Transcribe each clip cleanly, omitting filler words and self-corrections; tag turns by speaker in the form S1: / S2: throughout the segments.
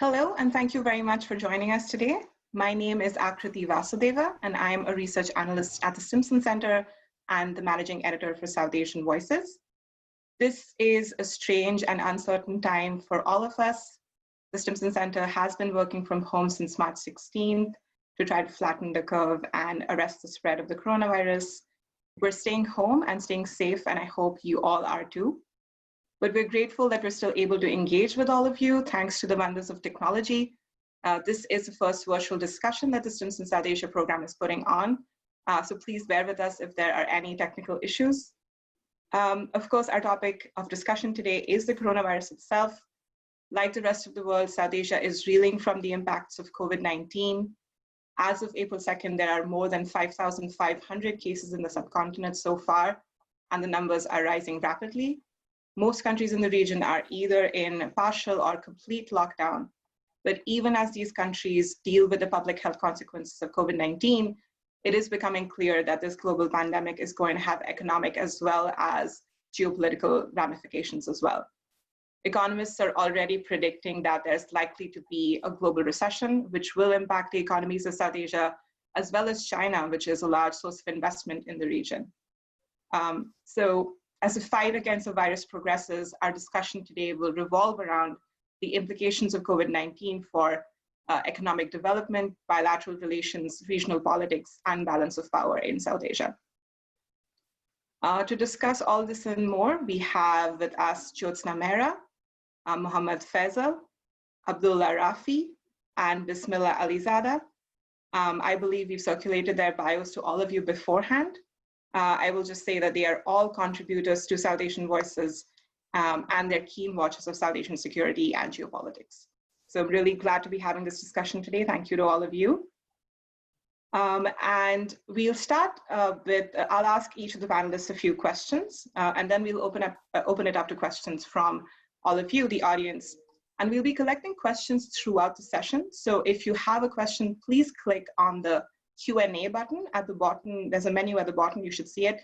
S1: Hello, and thank you very much for joining us today. My name is Akriti Vasudeva, and I'm a research analyst at the Stimson Center and the managing editor for South Asian Voices. This is a strange and uncertain time for all of us. The Stimson Center has been working from home since March 16th to try to flatten the curve and arrest the spread of the coronavirus. We're staying home and staying safe, and I hope you all are too. But we're grateful that we're still able to engage with all of you thanks to the wonders of technology. This is the first virtual discussion that the Stimson South Asia program is putting on. So please bear with us if there are any technical issues. Of course, our topic of discussion today is the coronavirus itself. Like the rest of the world, South Asia is reeling from the impacts of COVID-19. As of April 2nd, there are more than 5,500 cases in the subcontinent so far, and the numbers are rising rapidly. Most countries in the region are either in partial or complete lockdown. But even as these countries deal with the public health consequences of COVID-19, it is becoming clear that this global pandemic is going to have economic as well as geopolitical ramifications as well. Economists are already predicting that there's likely to be a global recession, which will impact the economies of South Asia, as well as China, which is a large source of investment in the region. As the fight against the virus progresses, our discussion today will revolve around the implications of COVID-19 for economic development, bilateral relations, regional politics, and balance of power in South Asia. To discuss all this and more, we have with us Jyotsna Mehra, Muhammad Faisal, Abdullah Rafi, and Bismellah Alizada. I believe we've circulated their bios to all of you beforehand. I will just say that they are all contributors to South Asian Voices and they're keen watchers of South Asian security and geopolitics. So I'm really glad to be having this discussion today. Thank you to all of you. And we'll start with, I'll ask each of the panelists a few questions, and then we'll open it up to questions from all of you, the audience. And we'll be collecting questions throughout the session. So if you have a question, please click on the Q&A button at the bottom. There's a menu at the bottom, you should see it.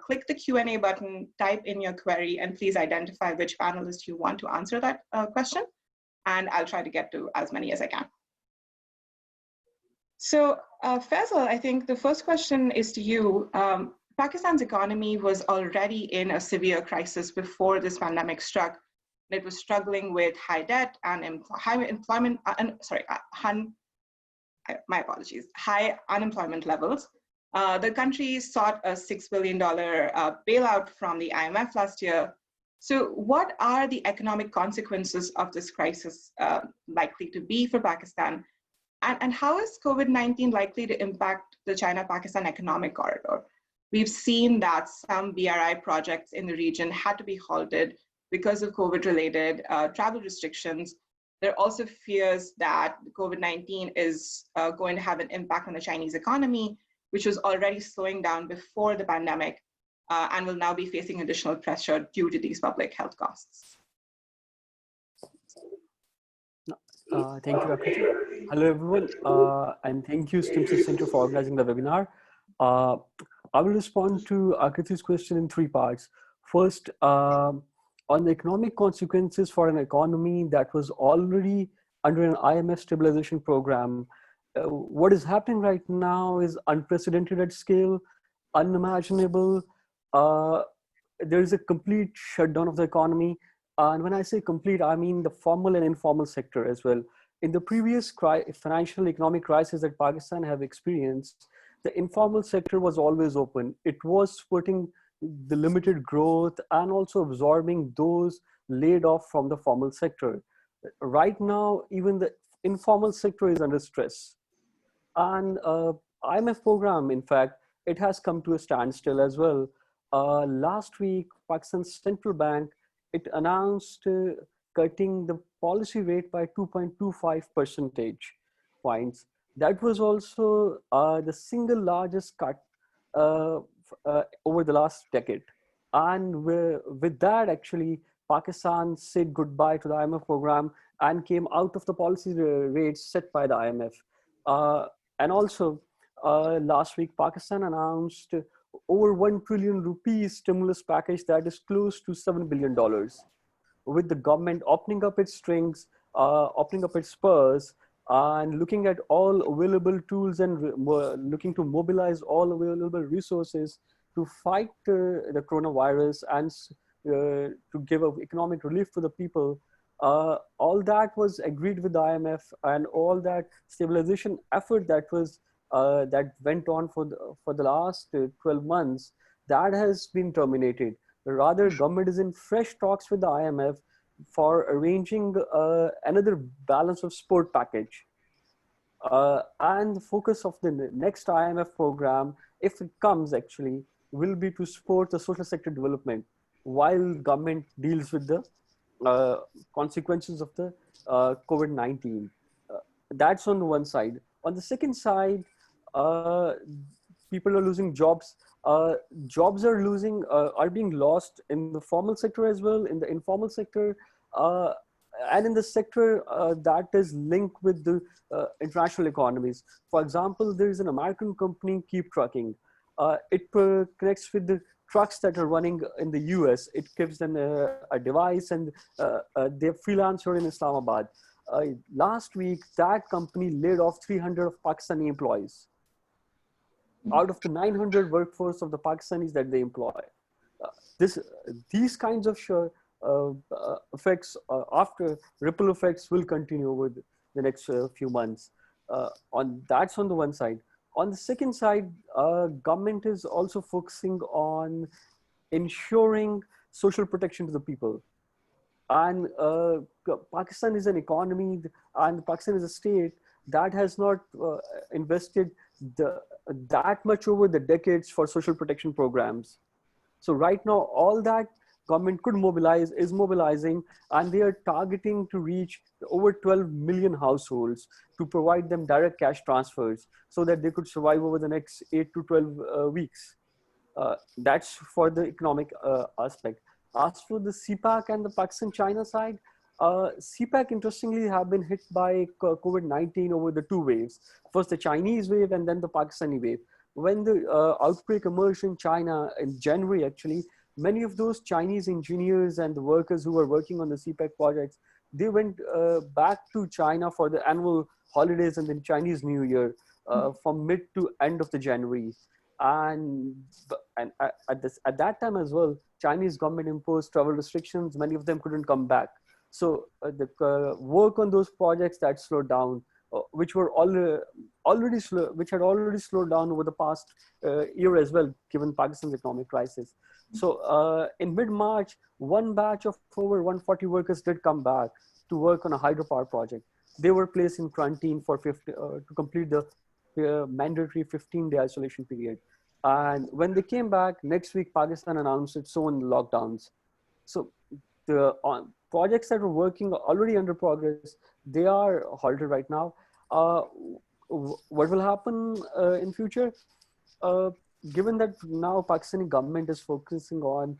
S1: Click the Q&A button, type in your query, and please identify which panelist you want to answer that question. And I'll try to get to as many as I can. So Faisal, I think the first question is to you. Pakistan's economy was already in a severe crisis before this pandemic struck. It was struggling with high debt and high employment, high unemployment levels. The country sought a $6 billion bailout from the IMF last year. So what are the economic consequences of this crisis likely to be for Pakistan? And how is COVID-19 likely to impact the China-Pakistan economic corridor? We've seen that some BRI projects in the region had to be halted because of COVID-related travel restrictions. There are also fears that COVID-19 is going to have an impact on the Chinese economy, which was already slowing down before the pandemic and will now be facing additional pressure due to these public health costs.
S2: Thank you, Akriti. Hello, everyone, and thank you, Stimson Center, for organizing the webinar. I will respond to Akriti's question in three parts. First, on the economic consequences for an economy that was already under an IMF stabilization program. What is happening right now is unprecedented at scale, unimaginable. There is a complete shutdown of the economy. And when I say complete, I mean the formal and informal sector as well. In the previous financial economic crisis that Pakistan have experienced, the informal sector was always open. It was supporting the limited growth and also absorbing those laid off from the formal sector. Right now, even the informal sector is under stress. And IMF program, in fact, it has come to a standstill as well. Last week, Pakistan's central bank, it announced cutting the policy rate by 2.25 percentage points. That was also the single largest cut over the last decade. And with that, actually, Pakistan said goodbye to the IMF program and came out of the policy rates set by the IMF. And also, last week, Pakistan announced over 1 trillion rupees stimulus package that is close to $7 billion. With the government opening up its strings opening up its purse and looking at all available tools and looking to mobilize all available resources to fight the coronavirus and to give economic relief to the people. All that was agreed with the IMF, and all that stabilization effort that went on for the last 12 months, that has been terminated. Rather, government is in fresh talks with the IMF for arranging another balance of support package. And the focus of the next IMF program, if it comes actually, will be to support the social sector development while government deals with the consequences of the COVID-19. That's on one side. On the second side, people are losing jobs. Jobs are being lost in the formal sector as well, in the informal sector, and in the sector that is linked with the international economies. For example, there is an American company, Keep Trucking. It connects with the trucks that are running in the US. It gives them a device, and they're freelancer in Islamabad. Last week, that company laid off 300 of Pakistani employees out of the 900 workforce of the Pakistanis that they employ. These kinds of effects, after ripple effects, will continue over the next few months. That's on the one side. On the second side, government is also focusing on ensuring social protection to the people. And Pakistan is an economy, and Pakistan is a state that has not invested that much over the decades for social protection programs. So right now, all that government could mobilize is mobilizing, and they are targeting to reach over 12 million households to provide them direct cash transfers so that they could survive over the next 8 to 12 weeks. That's for the economic aspect. As for the CPAC and the Pakistan-China side, CPAC interestingly have been hit by COVID-19 over the two waves. First the Chinese wave and then the Pakistani wave. When the outbreak emerged in China in January, actually, many of those Chinese engineers and the workers who were working on the CPAC projects, they went back to China for the annual holidays and the Chinese New Year from mid to end of the January. And at that time as well, Chinese government imposed travel restrictions. Many of them couldn't come back. So the work on those projects that slowed down, which had already slowed down over the past year as well, given Pakistan's economic crisis. So in mid-March, one batch of over 140 workers did come back to work on a hydropower project. They were placed in quarantine for to complete the mandatory 15-day isolation period. And when they came back, next week, Pakistan announced its own lockdowns. So the projects that were working already under progress, they are halted right now. What will happen in future? Given that now Pakistani government is focusing on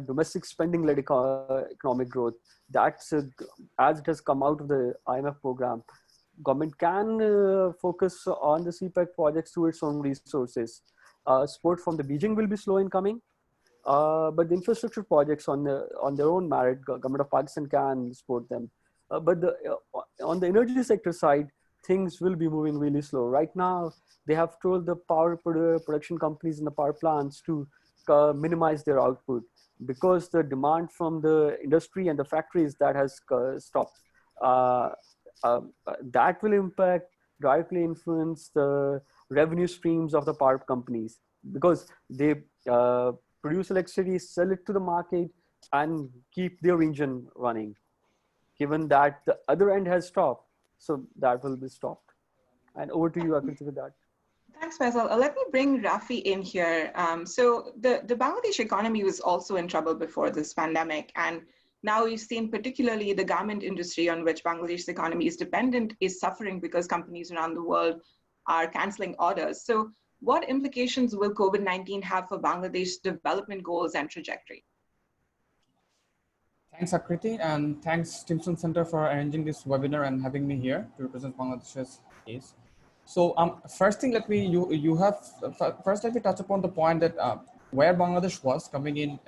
S2: domestic spending-led economic growth, that's as it has come out of the IMF program, government can focus on the CPEC projects through its own resources. Support from the Beijing will be slow in coming, but the infrastructure projects on their own merit, government of Pakistan can support them. But on the energy sector side, things will be moving really slow. Right now, they have told the power production companies and the power plants to minimize their output because the demand from the industry and the factories that has stopped. That will directly influence the revenue streams of the power companies because they produce electricity, sell it to the market, and keep their engine running. Given that the other end has stopped, so that will be stopped. And over to you, Akriti, with that.
S1: Thanks, Faisal. Let me bring Rafi in here. So the Bangladesh economy was also in trouble before this pandemic. And now we've seen particularly the garment industry on which Bangladesh's economy is dependent is suffering because companies around the world are canceling orders. So what implications will COVID-19 have for Bangladesh's development goals and trajectory?
S3: Thanks, Akriti, and thanks Stimson Center for arranging this webinar and having me here to represent Bangladesh's case. So first thing, let me touch upon the point that where Bangladesh was coming in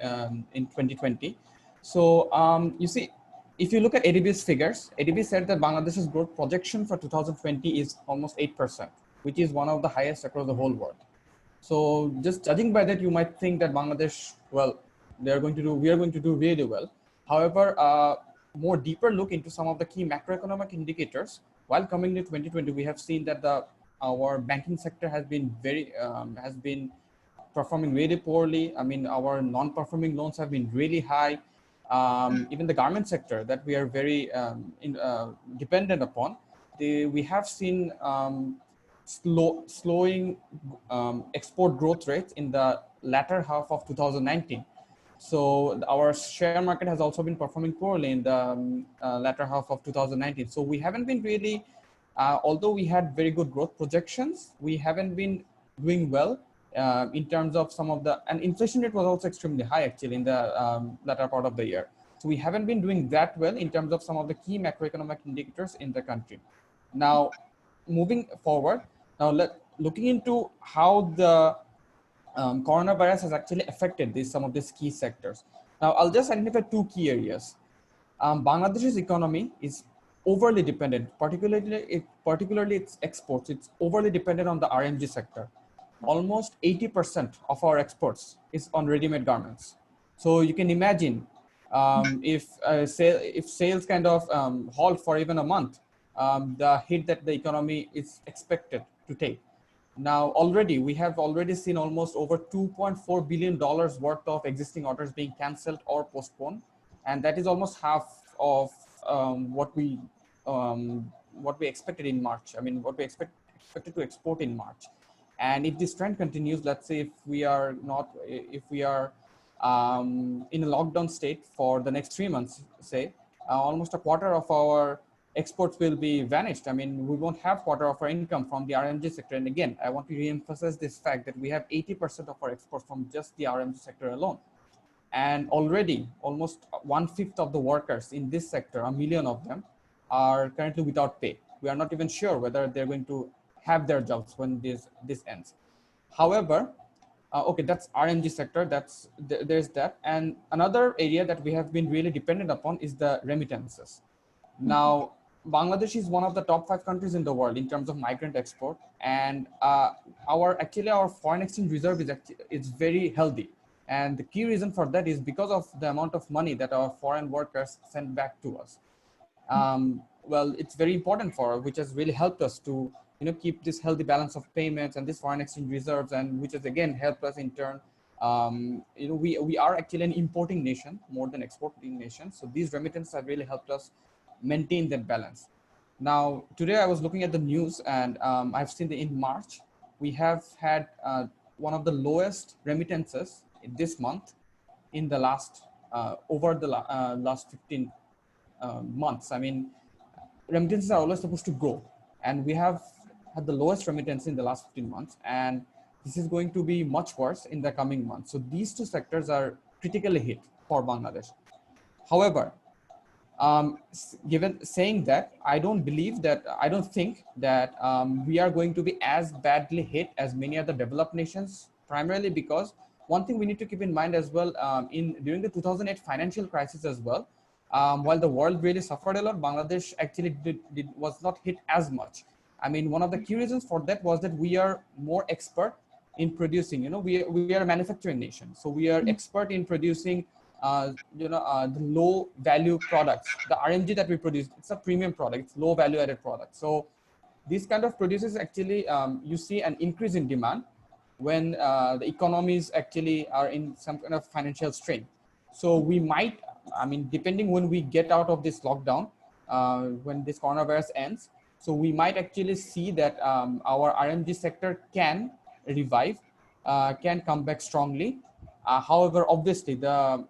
S3: 2020. So you see, if you look at ADB's figures, ADB said that Bangladesh's growth projection for 2020 is almost 8%, which is one of the highest across the whole world. So just judging by that, you might think that Bangladesh, well, we are going to do really well. However, more deeper look into some of the key macroeconomic indicators, while coming to 2020, we have seen that our banking sector has been performing really poorly. I mean, our non-performing loans have been really high. Even the garment sector that we are very dependent upon, we have seen slowing export growth rates in the latter half of 2019. So our share market has also been performing poorly in the latter half of 2019. So we haven't been really, although we had very good growth projections, we haven't been doing well in terms of some of the, and inflation rate was also extremely high actually in the latter part of the year. So we haven't been doing that well in terms of some of the key macroeconomic indicators in the country. Now, moving forward, looking into how the coronavirus has actually affected some of these key sectors. Now, I'll just identify two key areas. Bangladesh's economy is overly dependent, particularly its exports. It's overly dependent on the RMG sector. Almost 80% of our exports is on ready-made garments. So you can imagine if sales kind of halt for even a month, the hit that the economy is expected to take. Now, we have already seen almost over $2.4 billion worth of existing orders being canceled or postponed, and that is almost half of what we expected in March. I mean, what we expected to export in March. And if this trend continues, let's say if we are in a lockdown state for the next 3 months, say, almost a quarter of our exports will be vanished. I mean, we won't have quarter of our income from the RMG sector. And again, I want to reemphasize this fact that we have 80% of our exports from just the RMG sector alone. And already almost 1/5 of the workers in this sector, 1 million of them, are currently without pay. We are not even sure whether they're going to have their jobs when this ends. However, okay, that's RMG sector, there's that. And another area that we have been really dependent upon is the remittances. Now, Bangladesh is one of the top 5 countries in the world in terms of migrant export, and our foreign exchange reserve is very healthy. And the key reason for that is because of the amount of money that our foreign workers send back to us. Well, it's very important which has really helped us to keep this healthy balance of payments and this foreign exchange reserves, and which has again helped us in turn. We are actually an importing nation more than exporting nation. So these remittances have really helped us maintain that balance. Now, today I was looking at the news, and I've seen that in March, we have had one of the lowest remittances in this month in the last, over the last 15 months. I mean, remittances are always supposed to grow, and we have had the lowest remittance in the last 15 months, and this is going to be much worse in the coming months. So these two sectors are critically hit for Bangladesh. However, saying that, I don't think that we are going to be as badly hit as many other developed nations, primarily because one thing we need to keep in mind as well, during the 2008 financial crisis as well, while the world really suffered a lot, Bangladesh actually was not hit as much. I mean, one of the key reasons for that was that we are more expert in producing, we are a manufacturing nation. So we are expert in producing the low value products. The RMG that we produce, it's a premium product, it's low value added product. So these kind of producers actually, you see an increase in demand when the economies actually are in some kind of financial strain. So we might, I mean, depending when we get out of this lockdown, when this coronavirus ends, so we might actually see that our RMG sector can revive, can come back strongly. However, obviously the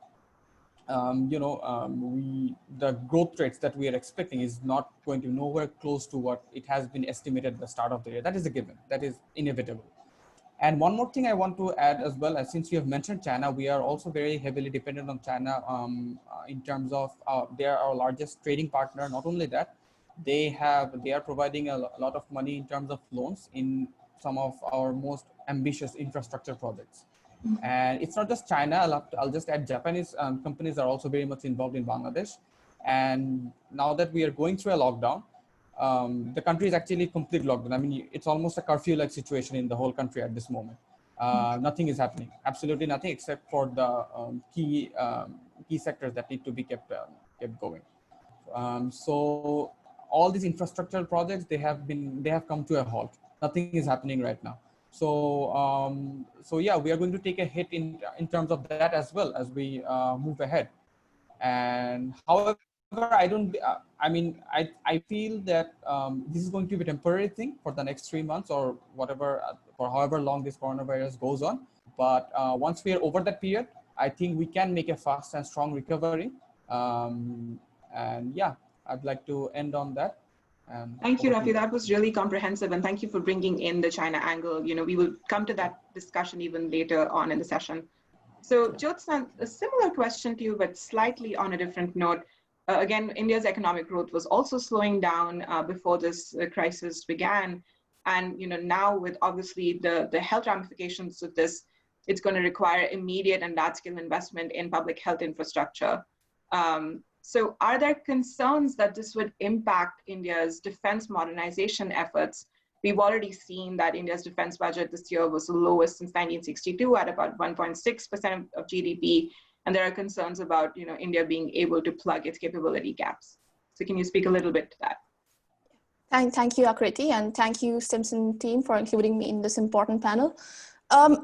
S3: the growth rates that we are expecting is not going to be nowhere close to what it has been estimated at the start of the year. That is a given. That is inevitable. And one more thing I want to add as well, since you have mentioned China, we are also very heavily dependent on China in terms of they are our largest trading partner. Not only that, they are providing a lot of money in terms of loans in some of our most ambitious infrastructure projects. And it's not just China. I'll just add Japanese companies are also very much involved in Bangladesh. And now that we are going through a lockdown, the country is actually complete lockdown. I mean, it's almost a curfew-like situation in the whole country at this moment. Nothing is happening, absolutely nothing, except for the key sectors that need to be kept going. So all these infrastructural projects, they have come to a halt. Nothing is happening right now. So yeah, we are going to take a hit in terms of that as well as we move ahead. And however, I don't. I feel that this is going to be a temporary thing for the next 3 months or whatever, for however long this coronavirus goes on. But once we are over that period, I think we can make a fast and strong recovery. And yeah, I'd like to end on that.
S1: Thank you, Rafi. That was really comprehensive, and thank you for bringing in the China angle. You know, we will come to that discussion even later on in the session. So, Jyotsna, a similar question to you, but slightly on a different note. Again, India's economic growth was also slowing down before this crisis began, and now with obviously the health ramifications of this, it's going to require immediate and large-scale investment in public health infrastructure. So are there concerns that this would impact India's defense modernization efforts? We've already seen that India's defense budget this year was the lowest since 1962 at about 1.6% of GDP. And there are concerns about India being able to plug its capability gaps. So can you speak a little bit to that?
S4: Thank you, Akriti, and thank you, Stimson team, for including me in this important panel.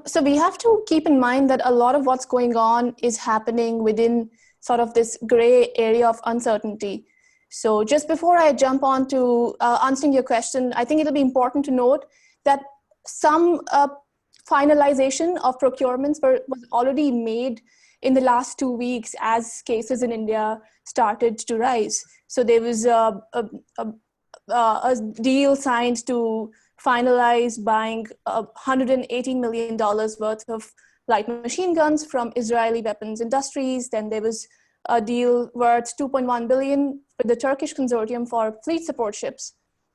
S4: So we have to keep in mind that a lot of what's going on is happening within sort of this gray area of uncertainty. So just before I jump on to answering your question, I think it'll be important to note that some finalization of procurements was already made in the last 2 weeks as cases in India started to rise. So there was a deal signed to finalize buying $180 million worth of light machine guns from Israeli weapons industries. Then there was a deal worth $2.1 billion with the Turkish consortium for fleet support ships.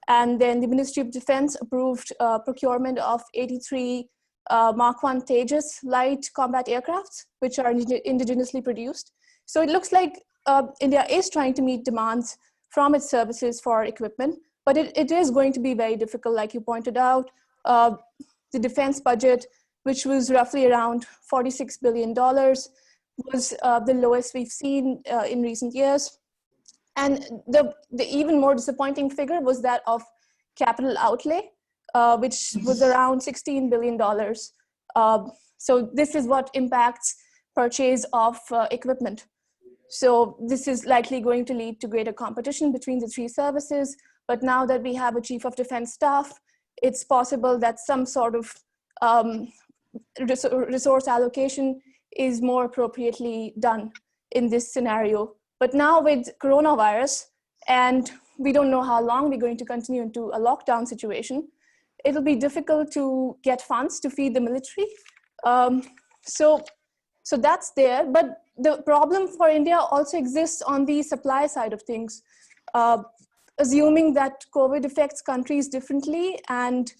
S4: And then the Ministry of Defense approved procurement of 83 Mark 1 Tejas light combat aircrafts, which are indigenously produced. So it looks like India is trying to meet demands from its services for equipment, but it is going to be very difficult, like you pointed out. The defense budget, which was roughly around $46 billion, was the lowest we've seen in recent years. And the even more disappointing figure was that of capital outlay, which was around $16 billion. So this is what impacts purchase of equipment. So this is likely going to lead to greater competition between the three services. But now that we have a chief of defense staff, it's possible that some sort of resource allocation is more appropriately done in this scenario. But now with coronavirus, and we don't know how long we're going to continue into a lockdown situation, it'll be difficult to get funds to feed the military. So that's there, but the problem for India also exists on the supply side of things. Assuming that COVID affects countries differently and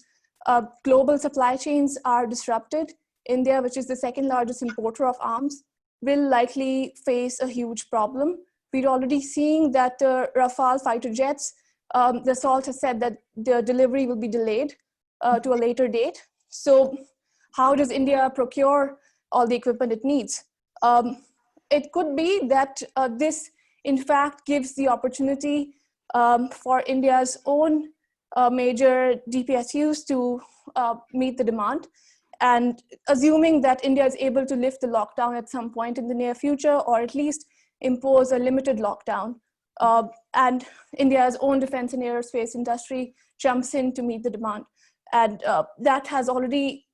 S4: global supply chains are disrupted, India, which is the second largest importer of arms, will likely face a huge problem. We're already seeing that Rafale fighter jets, the Assault has said that the delivery will be delayed to a later date. So how does India procure all the equipment it needs? It could be that this, in fact, gives the opportunity for India's own major DPSUs to meet the demand. And assuming that India is able to lift the lockdown at some point in the near future, or at least impose a limited lockdown, and India's own defense and aerospace industry jumps in to meet the demand. And that has already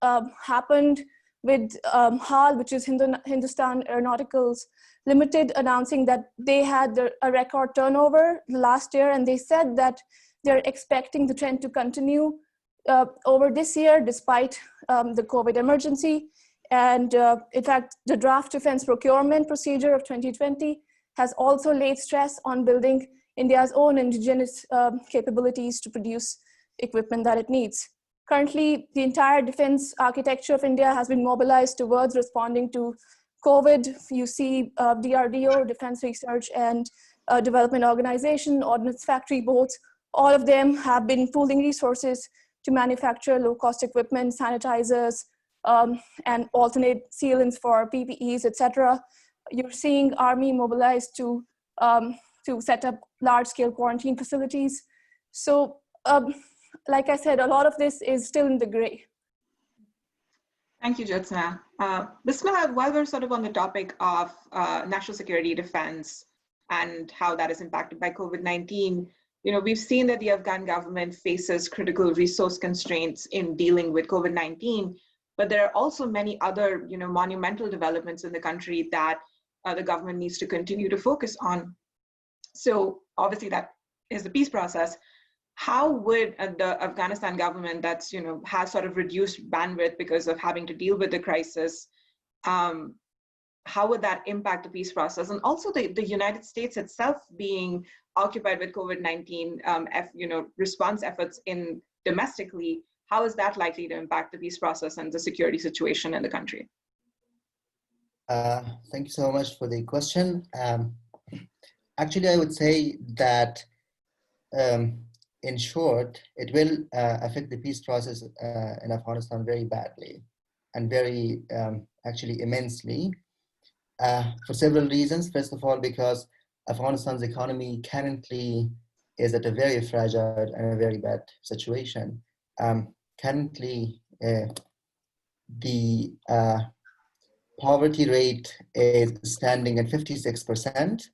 S4: happened with HAL, which is Hindustan Aeronauticals Limited, announcing that they had a record turnover last year, and they said that they're expecting the trend to continue over this year, despite the COVID emergency. And in fact, the draft defense procurement procedure of 2020 has also laid stress on building India's own indigenous capabilities to produce equipment that it needs. Currently, the entire defense architecture of India has been mobilized towards responding to COVID. You see DRDO, Defense Research and Development Organization, Ordnance Factory, both, all of them have been pooling resources to manufacture low-cost equipment, sanitizers, and alternate sealants for PPEs, etc. You're seeing Army mobilized to set up large-scale quarantine facilities. So, like I said, a lot of this is still in the gray.
S1: Thank you, Jyotsna. Bismellah, while we're sort of on the topic of national security defense and how that is impacted by COVID-19, we've seen that the Afghan government faces critical resource constraints in dealing with COVID-19, but there are also many other, monumental developments in the country that the government needs to continue to focus on. So obviously that is the peace process. How would the Afghanistan government that's, has sort of reduced bandwidth because of having to deal with the crisis, how would that impact the peace process? And also the United States itself being occupied with COVID-19, response efforts domestically, how is that likely to impact the peace process and the security situation in the country?
S5: Thank you so much for the question. Actually, I would say that in short, it will affect the peace process in Afghanistan very badly and very, actually immensely, for several reasons. First of all, because Afghanistan's economy currently is at a very fragile and a very bad situation. Currently, the poverty rate is standing at 56%,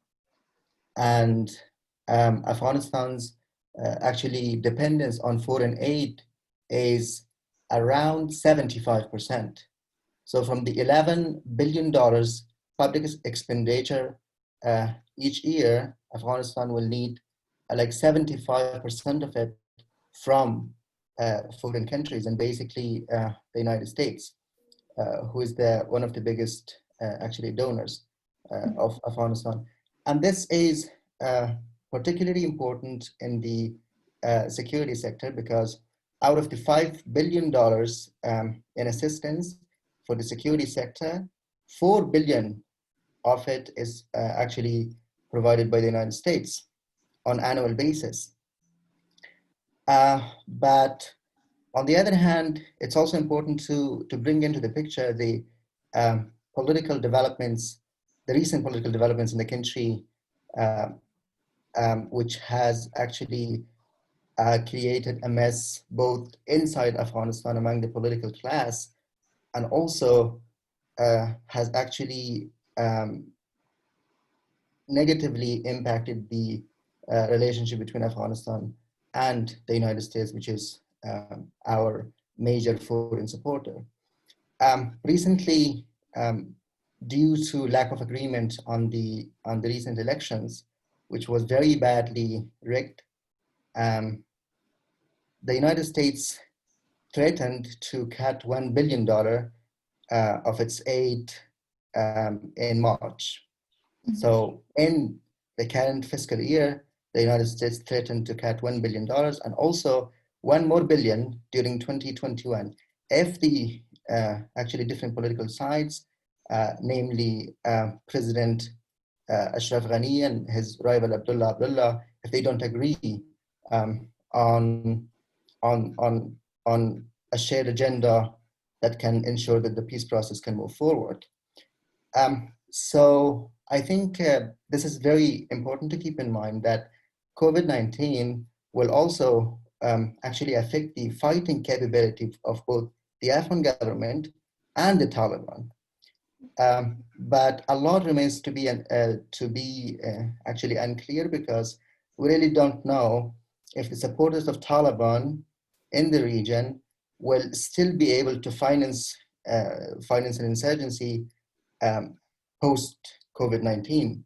S5: and Afghanistan's actually dependence on foreign aid is around 75%. So from the $11 billion public expenditure each year, Afghanistan will need like 75% of it from foreign countries, and basically the United States, who is one of the biggest actually donors of Afghanistan. And this is particularly important in the security sector, because out of the $5 billion in assistance for the security sector, $4 billion of it is actually provided by the United States on annual basis. But on the other hand, it's also important to bring into the picture the political developments, the recent political developments in the country, which has actually created a mess both inside Afghanistan among the political class, and also has actually negatively impacted the relationship between Afghanistan and the United States, which is our major foreign supporter. Recently, due to lack of agreement on the recent elections, which was very badly rigged, the United States threatened to cut $1 billion of its aid in March. So in the current fiscal year, the United States threatened to cut $1 billion and also $1 more billion during 2021. If the actually different political sides, namely President Ashraf Ghani and his rival Abdullah, if they don't agree on a shared agenda that can ensure that the peace process can move forward. So I think this is very important to keep in mind, that COVID-19 will also actually affect the fighting capability of both the Afghan government and the Taliban. But a lot remains to be actually unclear, because we really don't know if the supporters of Taliban in the region will still be able to finance an insurgency post-COVID-19,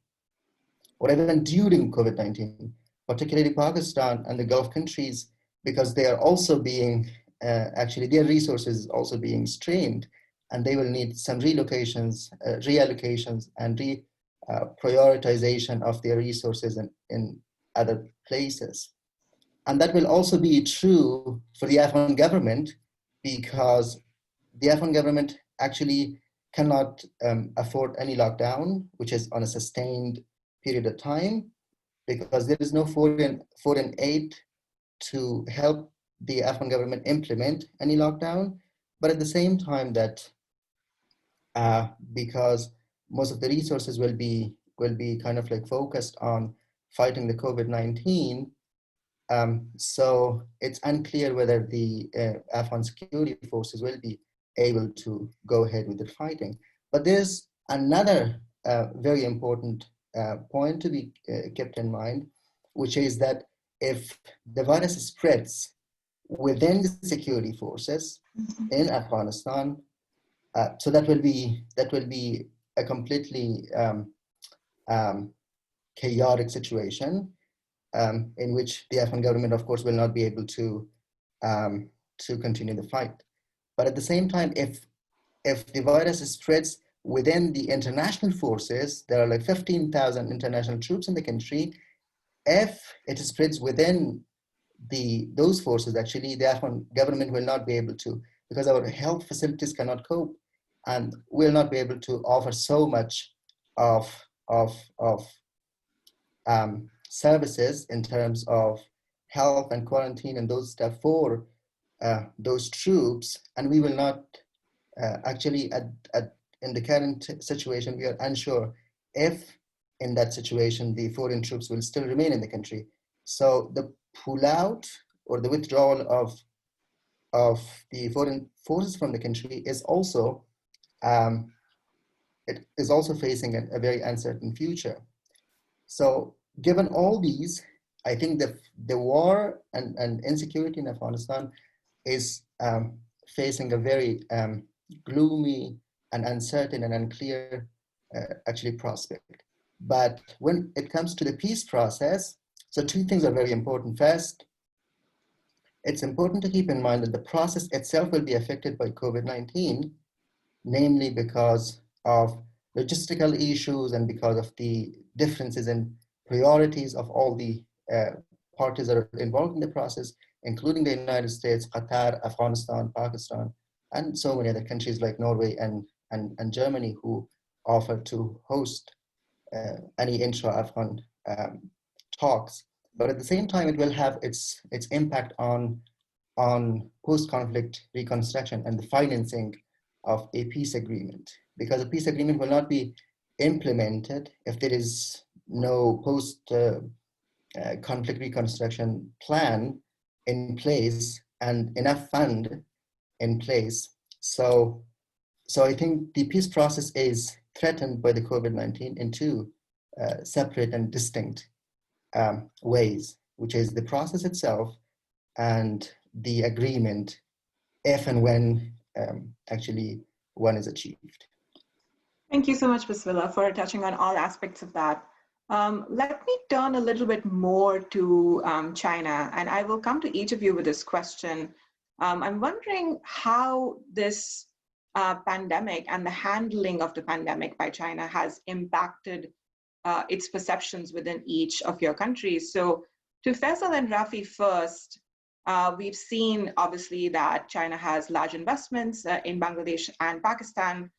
S5: or even during COVID-19, particularly Pakistan and the Gulf countries, because they are also being, actually their resources also being strained, and they will need some relocations, reallocations, and prioritization of their resources in other places. And that will also be true for the Afghan government, because the Afghan government actually cannot afford any lockdown, which is on a sustained period of time. because there is no foreign aid to help the Afghan government implement any lockdown. But at the same time, that because most of the resources will be kind of like focused on fighting the COVID-19, so it's unclear whether the Afghan security forces will be able to go ahead with the fighting. But there's another very important point to be kept in mind, which is that if the virus spreads within the security forces in Afghanistan, so that will be a completely chaotic situation, in which the Afghan government, of course, will not be able to continue the fight. But at the same time, if the virus spreads within the international forces, there are like 15,000 international troops in the country. If it spreads within those forces, actually, the Afghan government will not be able to, because our health facilities cannot cope, and will not be able to offer so much of services in terms of health and quarantine and those stuff for those troops. And we will not actually, in the current situation, we are unsure if in that situation the foreign troops will still remain in the country. So the pullout or the withdrawal of the foreign forces from the country is also it is also facing a very uncertain future. So given all these, I think the war and insecurity in Afghanistan is facing a very gloomy and uncertain and unclear actually prospect. But when it comes to the peace process, so two things are very important. First, it's important to keep in mind that the process itself will be affected by COVID-19, namely because of logistical issues and because of the differences in priorities of all the parties that are involved in the process, including the United States, Qatar, Afghanistan, Pakistan, and so many other countries like Norway and Germany, who offer to host any intra-Afghan talks. But at the same time, it will have its impact on post-conflict reconstruction and the financing of a peace agreement, because a peace agreement will not be implemented if there is no post-conflict reconstruction plan in place and enough fund in place. So I think the peace process is threatened by the COVID-19 in two separate and distinct ways, which is the process itself and the agreement, if and when actually one is achieved.
S1: Thank you so much, Bismellah, for touching on all aspects of that. Let me turn a little bit more to China, and I will come to each of you with this question. I'm wondering how this pandemic and the handling of the pandemic by China has impacted its perceptions within each of your countries. So to Faisal and Rafi first, we've seen obviously that China has large investments in Bangladesh and Pakistan,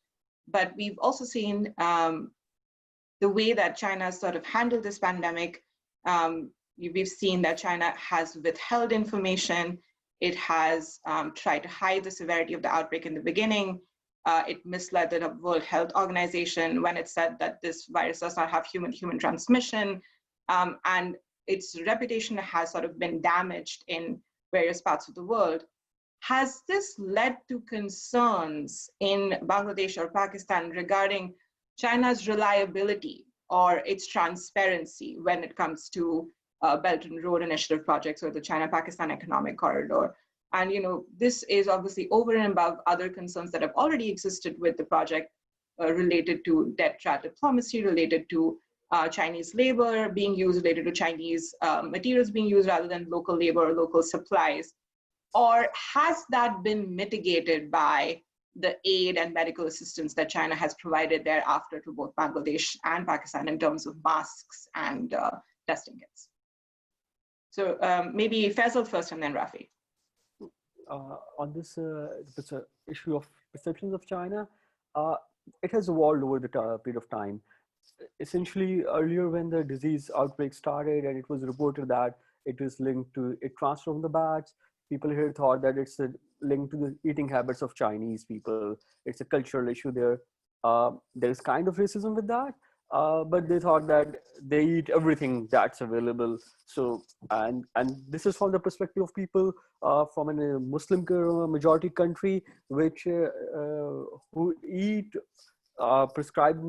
S1: but we've also seen the way that China sort of handled this pandemic. We've seen that China has withheld information. It has tried to hide the severity of the outbreak in the beginning. It misled the World Health Organization when it said that this virus does not have human-human transmission. And its reputation has sort of been damaged in various parts of the world. Has this led to concerns in Bangladesh or Pakistan regarding China's reliability or its transparency when it comes to Belt and Road Initiative projects or the China-Pakistan Economic Corridor? And this is obviously over and above other concerns that have already existed with the project related to debt trap diplomacy, related to Chinese labor being used, related to Chinese materials being used rather than local labor or local supplies. Or has that been mitigated by the aid and medical assistance that China has provided thereafter to both Bangladesh and Pakistan in terms of masks and testing kits? So maybe Faisal first and then Rafi.
S2: On this issue of perceptions of China, it has evolved over the period of time. essentially earlier when the disease outbreak started and it was reported that it was linked to, it transferred from the bats, people here thought that it's linked to the eating habits of Chinese people. It's a cultural issue there. There's kind of racism with that, but they thought that they eat everything that's available. So, and this is from the perspective of people from a Muslim majority country, which who eat prescribed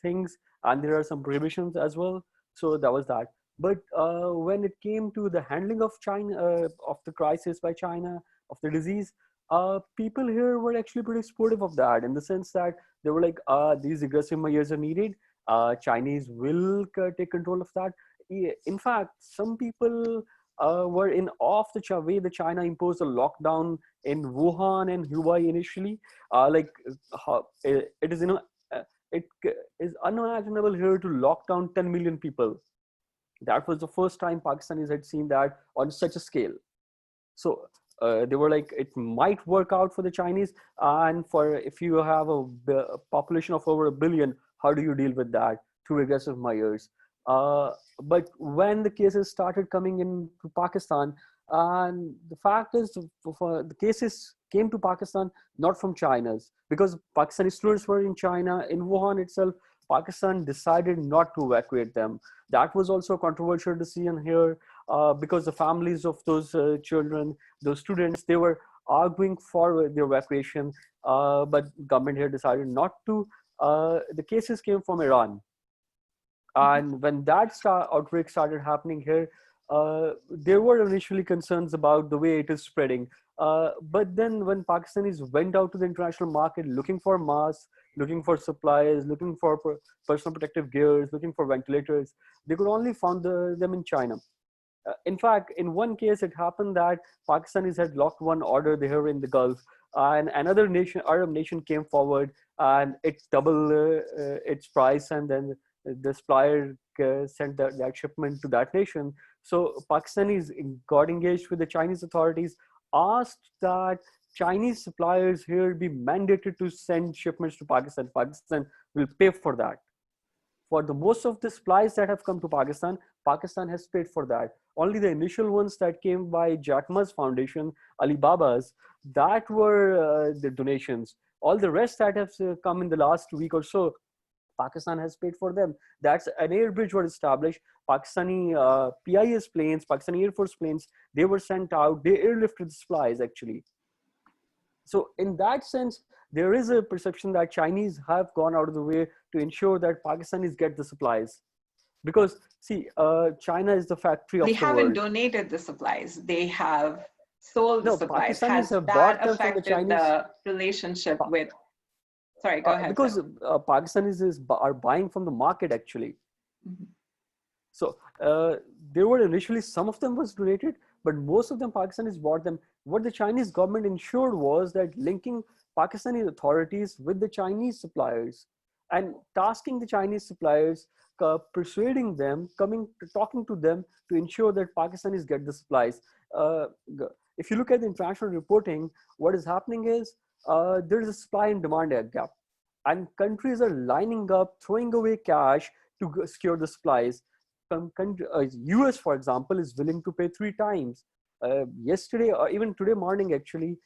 S2: things, and there are some prohibitions as well. So that was that. But when it came to the handling of China, of the crisis by China, of the disease, people here were actually pretty supportive of that, in the sense that they were like, these aggressive measures are needed. Chinese will take control of that. In fact, some people were in awe of the way the China imposed a lockdown in Wuhan and Hubei initially. It is, it is unimaginable here to lock down 10 million people. That was the first time Pakistanis had seen that on such a scale. So they were like, it might work out for the Chinese. And for if you have a population of over 1 billion, how do you deal with that through aggressive measures? But when the cases started coming into Pakistan, and the fact is, the cases came to Pakistan not from China's, because Pakistani students were in China, in Wuhan itself. Pakistan decided not to evacuate them. That was also a controversial decision here, because the families of those children, those students, they were arguing for the evacuation, but government here decided not to. The cases came from Iran. And when that outbreak started happening here, there were initially concerns about the way it is spreading. But then when Pakistanis went out to the international market looking for masks, looking for supplies, looking for personal protective gears, looking for ventilators, they could only find them in China. In fact, in one case, it happened that Pakistanis had locked one order there in the Gulf, and another nation, Arab nation, came forward and it doubled its price, and then the supplier sent that shipment to that nation. So Pakistanis got engaged with the Chinese authorities, asked that Chinese suppliers here be mandated to send shipments to Pakistan. Pakistan will pay for that. For the most of the supplies that have come to Pakistan, Pakistan has paid for that. Only the initial ones that came by Jack Ma's foundation, Alibaba's, that were the donations. All the rest that have come in the last week or so, Pakistan has paid for them. That's an air bridge was established. Pakistani PIS planes, Pakistani Air Force planes, they were sent out. They airlifted the supplies actually. So in that sense, there is a perception that Chinese have gone out of the way to ensure that Pakistanis get the supplies. Because see, China is the factory of the world.
S1: They haven't donated the supplies. They have sold the supplies.
S2: Pakistanis
S1: Has
S2: have
S1: that
S2: bought them
S1: affected
S2: from the Chinese.
S1: the relationship with, sorry, go ahead.
S2: Because Pakistanis are buying from the market actually.
S1: Mm-hmm.
S2: So there were initially, some of them was donated, but most of them Pakistanis bought them. What the Chinese government ensured was that linking Pakistani authorities with the Chinese suppliers and tasking the Chinese suppliers, persuading them, talking to them to ensure that Pakistanis get the supplies. If you look at the international reporting, what is happening is there is a supply and demand gap, and countries are lining up, throwing away cash to secure the supplies. US, for example, is willing to pay 3 times. Yesterday, or even today morning, actually,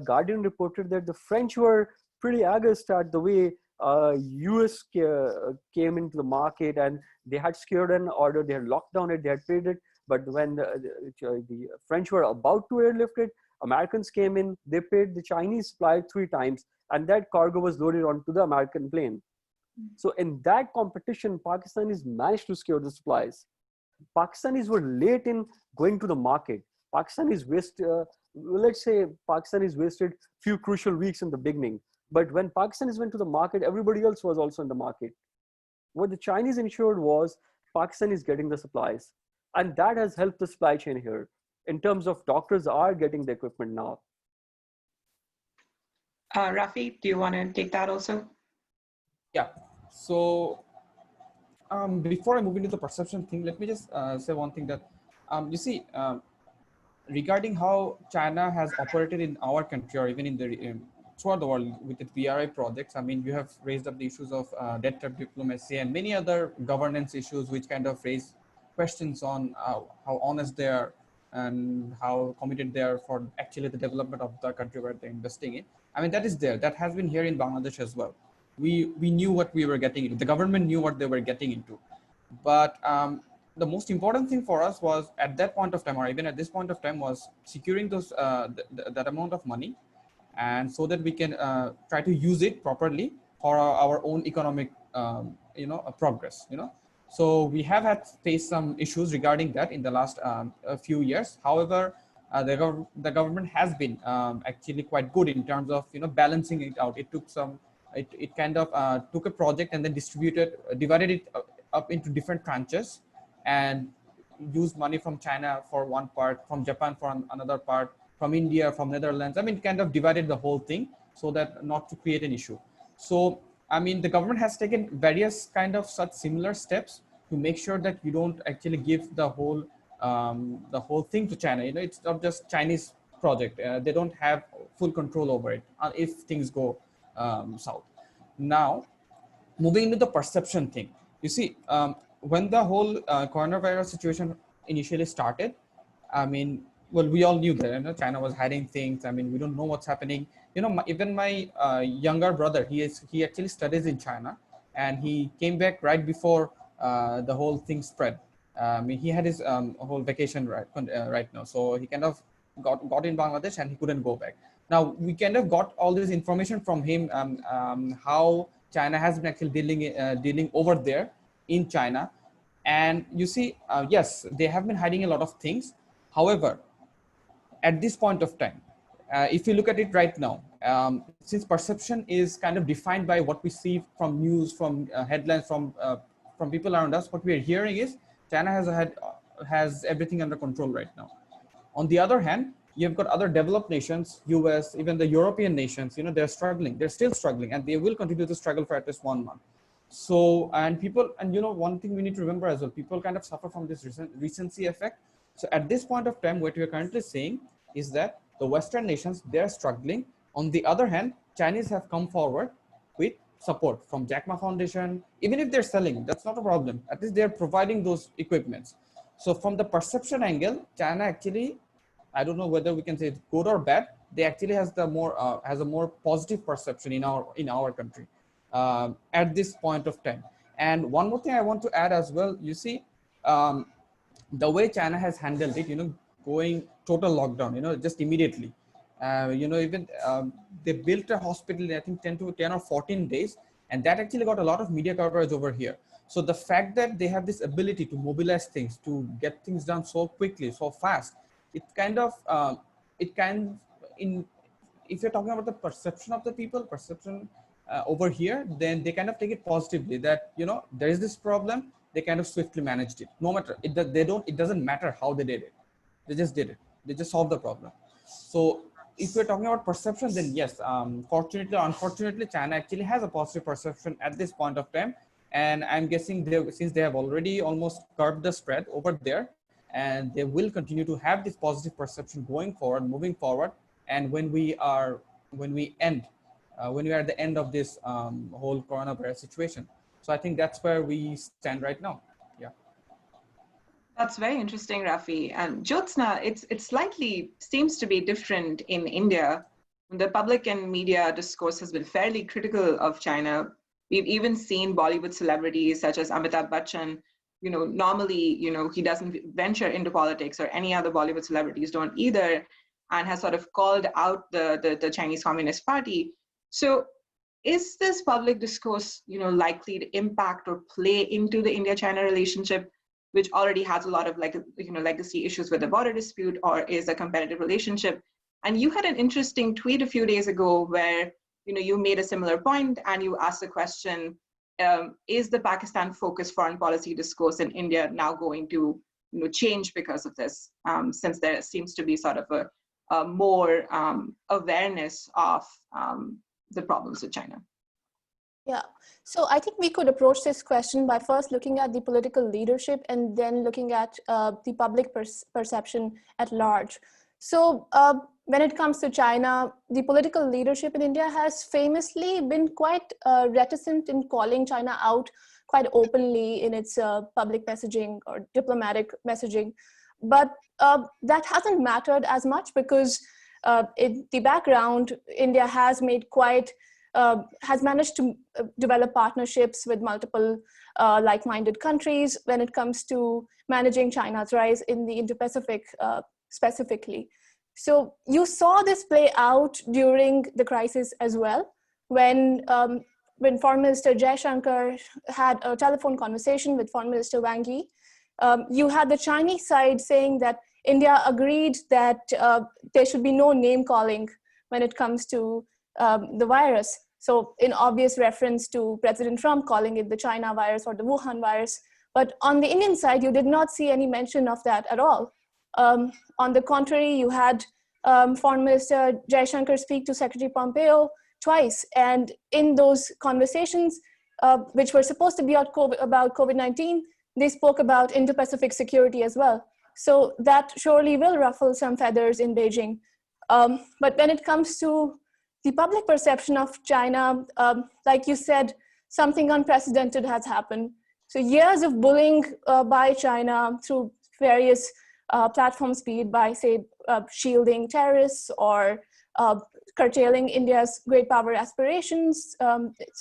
S2: Guardian reported that the French were pretty aghast at the way US came into the market, and they had secured an order, they had locked down it, they had paid it. But when the French were about to airlift it, Americans came in, they paid the Chinese supply 3 times, and that cargo was loaded onto the American plane. So in that competition, Pakistanis managed to secure the supplies. Pakistanis were late in going to the market. Pakistanis let's say Pakistanis wasted few crucial weeks in the beginning. But when Pakistanis went to the market, everybody else was also in the market. What the Chinese ensured was Pakistanis getting the supplies. And that has helped the supply chain here. In terms of doctors are getting the equipment now.
S1: Rafi, do you want to take that also?
S3: Yeah. So before I move into the perception thing, let me just say one thing that you see, regarding how China has operated in our country or even in the throughout the world with its BRI projects. I mean, you have raised up the issues of debt trap diplomacy and many other governance issues, which kind of raise questions on how honest they are and how committed they are for actually the development of the country where they're investing in. I mean, that is there. That has been here in Bangladesh as well. We knew what we were getting into. The government knew what they were getting into. But the most important thing for us was at that point of time, or even at this point of time, was securing those that amount of money, and so that we can try to use it properly for our own economic, progress. So we have had faced some issues regarding that in the last few years. However, the government has been actually quite good in terms of balancing it out. It took some. It kind of took a project and then divided it up into different tranches, and used money from China for one part, from Japan for another part, from India, from Netherlands. I mean, kind of divided the whole thing so that not to create an issue. So, I mean, the government has taken various kind of such similar steps to make sure that you don't actually give the whole thing to China. It's not just Chinese project. They don't have full control over it if things go south. Now, moving into the perception thing, you see, when the whole coronavirus situation initially started, I mean, well, we all knew that China was hiding things. I mean, we don't know what's happening. Even my younger brother, he actually studies in China, and he came back right before the whole thing spread. I mean, he had his whole vacation right now, so he kind of got in Bangladesh and he couldn't go back. Now we kind of got all this information from him, how China has been actually dealing over there in China. And you see, yes, they have been hiding a lot of things. However, at this point of time, if you look at it right now, since perception is kind of defined by what we see from news, from headlines, from people around us, what we are hearing is China has everything under control right now. On the other hand, you've got other developed nations, US, even the European nations, they're struggling. They're still struggling, and they will continue to struggle for at least 1 month. So, and one thing we need to remember as well, people kind of suffer from this recency effect. So at this point of time, what we are currently saying is that the Western nations, they're struggling. On the other hand, Chinese have come forward with support from Jack Ma Foundation. Even if they're selling, that's not a problem. At least they're providing those equipments. So from the perception angle, China actually, I don't know whether we can say it's good or bad. They actually has a more positive perception in our country at this point of time. And one more thing I want to add as well. You see, the way China has handled it, going total lockdown, just immediately. Even they built a hospital in, I think 10 or 14 days, and that actually got a lot of media coverage over here. So the fact that they have this ability to mobilize things, to get things done so quickly, so fast, it kind of, if you're talking about the perception of the people, over here, then they kind of take it positively that, there is this problem, they kind of swiftly managed it. No matter, it doesn't matter how they did it. They just did it. They just solved the problem. So if we're talking about perception, then yes, fortunately or unfortunately, China actually has a positive perception at this point of time. And I'm guessing since they have already almost curbed the spread over there, and they will continue to have this positive perception going forward, moving forward. And when we are at the end of this whole coronavirus situation. So I think that's where we stand right now. Yeah.
S1: That's very interesting, Rafi. And Jyotsna, it slightly seems to be different in India. The public and media discourse has been fairly critical of China. We've even seen Bollywood celebrities such as Amitabh Bachchan, normally, he doesn't venture into politics, or any other Bollywood celebrities don't either, and has sort of called out the Chinese Communist Party. So is this public discourse, likely to impact or play into the India-China relationship, which already has a lot of legacy issues with the border dispute, or is a competitive relationship? And you had an interesting tweet a few days ago where, you made a similar point and you asked the question, is the Pakistan-focused foreign policy discourse in India now going to, change because of this, since there seems to be sort of a more awareness of the problems with China?
S4: Yeah, so I think we could approach this question by first looking at the political leadership and then looking at the public perception at large. So when it comes to China, the political leadership in India has famously been quite reticent in calling China out quite openly in its public messaging or diplomatic messaging. But that hasn't mattered as much because in the background, India has made has managed to develop partnerships with multiple like-minded countries when it comes to managing China's rise in the Indo-Pacific specifically. So you saw this play out during the crisis as well, when Foreign Minister Jaishankar had a telephone conversation with Foreign Minister Wang Yi. You had the Chinese side saying that India agreed that there should be no name calling when it comes to the virus. So in obvious reference to President Trump calling it the China virus or the Wuhan virus. But on the Indian side, you did not see any mention of that at all. On the contrary, you had Foreign Minister Jaishankar speak to Secretary Pompeo twice. And in those conversations, which were supposed to be about COVID-19, they spoke about Indo-Pacific security as well. So that surely will ruffle some feathers in Beijing. But when it comes to the public perception of China, like you said, something unprecedented has happened. So years of bullying by China through various platforms, be it by, say, shielding terrorists or curtailing India's great power aspirations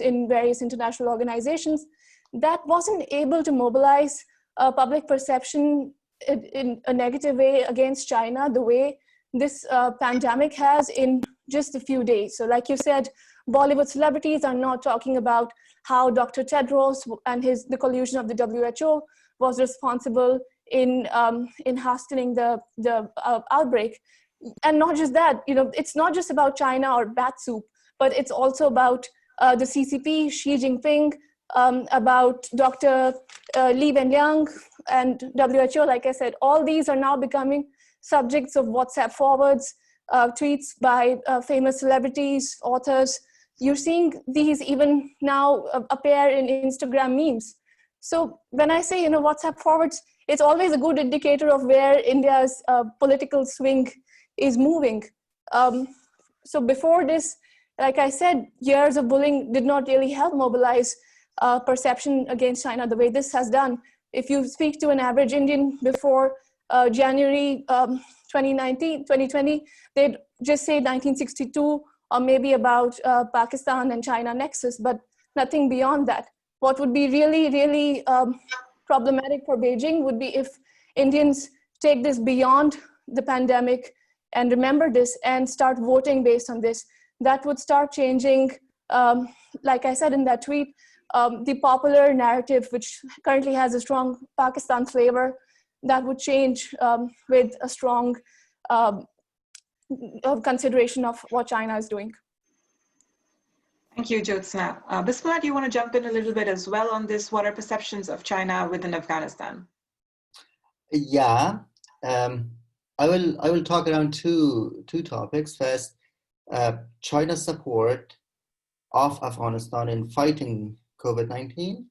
S4: in various international organizations, that wasn't able to mobilize public perception in a negative way against China the way this pandemic has in just a few days. So like you said, Bollywood celebrities are now talking about how Dr. Tedros and the collusion of the WHO was responsible in hastening the outbreak. And not just that, it's not just about China or bat soup, but it's also about the CCP, Xi Jinping, about Dr. Li Wenliang and WHO. Like I said, all these are now becoming subjects of WhatsApp forwards, tweets by famous celebrities, authors. You're seeing these even now appear in Instagram memes. So when I say, WhatsApp forwards, it's always a good indicator of where India's political swing is moving. So before this, like I said, years of bullying did not really help mobilize perception against China the way this has done. If you speak to an average Indian before January 2020, they'd just say 1962 or maybe about Pakistan and China nexus, but nothing beyond that. What would be really, really problematic for Beijing would be if Indians take this beyond the pandemic and remember this and start voting based on this. That would start changing, like I said in that tweet, the popular narrative, which currently has a strong Pakistan flavor, that would change with a strong consideration of what China is doing.
S1: Thank you, Jyotsna. Bismellah, do you want to jump in a little bit as well on this? What are perceptions of China within Afghanistan?
S5: Yeah, I will talk around two topics. First, China's support of Afghanistan in fighting COVID-19,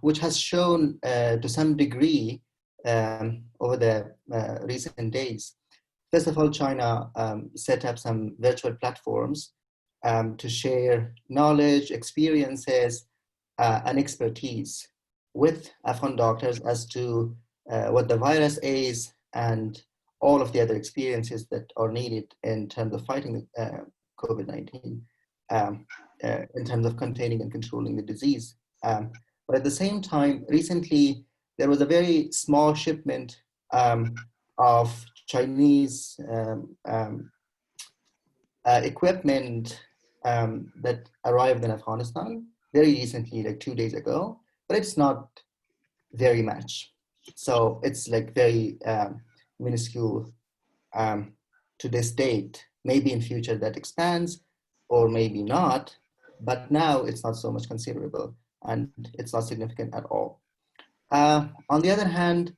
S5: which has shown to some degree over the recent days. First of all, China set up some virtual platforms to share knowledge, experiences, and expertise with Afghan doctors as to what the virus is and all of the other experiences that are needed in terms of fighting COVID-19, in terms of containing and controlling the disease. But at the same time, recently, there was a very small shipment of Chinese equipment that arrived in Afghanistan very recently, like 2 days ago, but it's not very much. So it's like very minuscule to this date. Maybe in future that expands or maybe not, but now it's not so much considerable and it's not significant at all. On the other hand,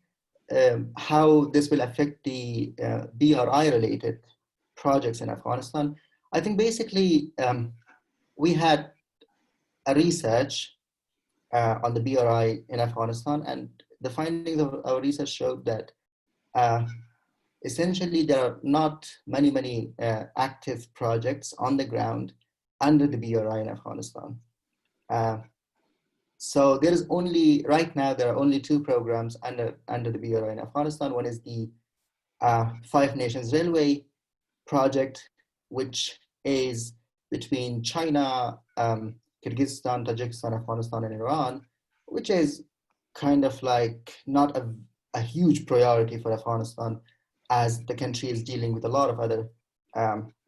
S5: how this will affect the BRI related projects in Afghanistan, I think basically we had a research on the BRI in Afghanistan, and the findings of our research showed that essentially there are not many active projects on the ground under the BRI in Afghanistan. So there is only, right now, there are only 2 programs under the BRI in Afghanistan. One is the 5 Nations Railway project, which is between China, Kyrgyzstan, Tajikistan, Afghanistan, and Iran, which is kind of like not a huge priority for Afghanistan, as the country is dealing with a lot of other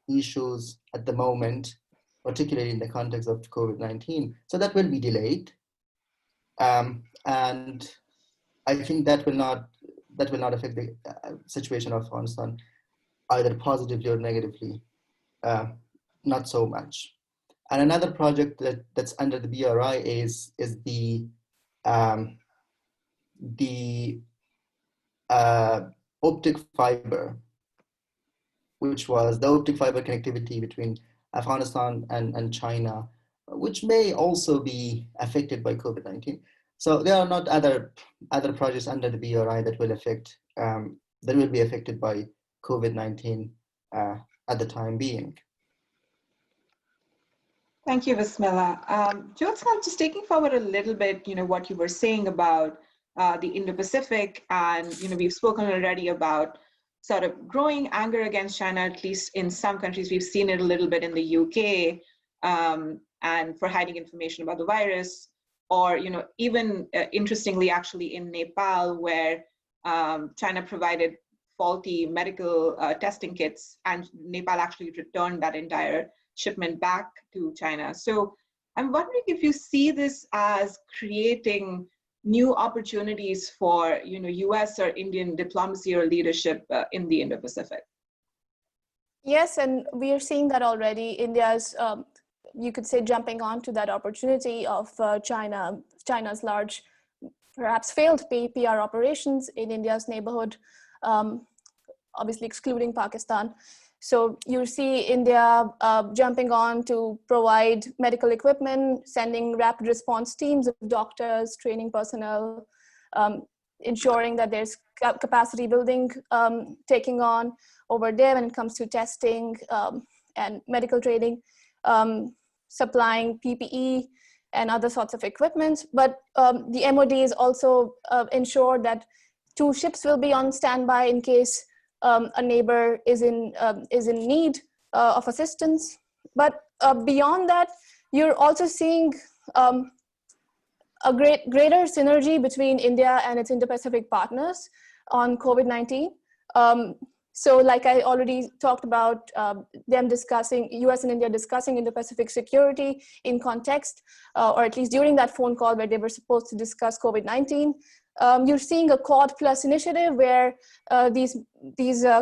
S5: issues at the moment, particularly in the context of COVID-19. So that will be delayed. And I think that will not affect the situation of Afghanistan either positively or negatively, not so much. And another project that's under the BRI is the optic fiber, which was the optic fiber connectivity between Afghanistan and China, which may also be affected by COVID-19. So there are not other projects under the BRI that will be affected by COVID-19 at the time being.
S1: Thank you, Bismellah. Jyotsna, just taking forward a little bit, what you were saying about the Indo-Pacific, and we've spoken already about sort of growing anger against China, at least in some countries. We've seen it a little bit in the UK, and for hiding information about the virus, or even interestingly, actually in Nepal, where China provided faulty medical testing kits, and Nepal actually returned that entire shipment back to China. So I'm wondering if you see this as creating new opportunities for US or Indian diplomacy or leadership in the Indo-Pacific.
S4: Yes, and we are seeing that already. India's, you could say, jumping onto that opportunity of China's large, perhaps failed PR operations in India's neighborhood, obviously excluding Pakistan. So you see India jumping on to provide medical equipment, sending rapid response teams of doctors, training personnel, ensuring that there's capacity building taking on over there when it comes to testing and medical training, supplying PPE and other sorts of equipment. But the MOD is also ensured that 2 ships will be on standby in case a neighbor is in need of assistance. But beyond that, you're also seeing a greater synergy between India and its Indo-Pacific partners on COVID-19. So like I already talked about, them discussing, US and India discussing Indo-Pacific security in context, or at least during that phone call where they were supposed to discuss COVID-19. You're seeing a Quad Plus initiative where these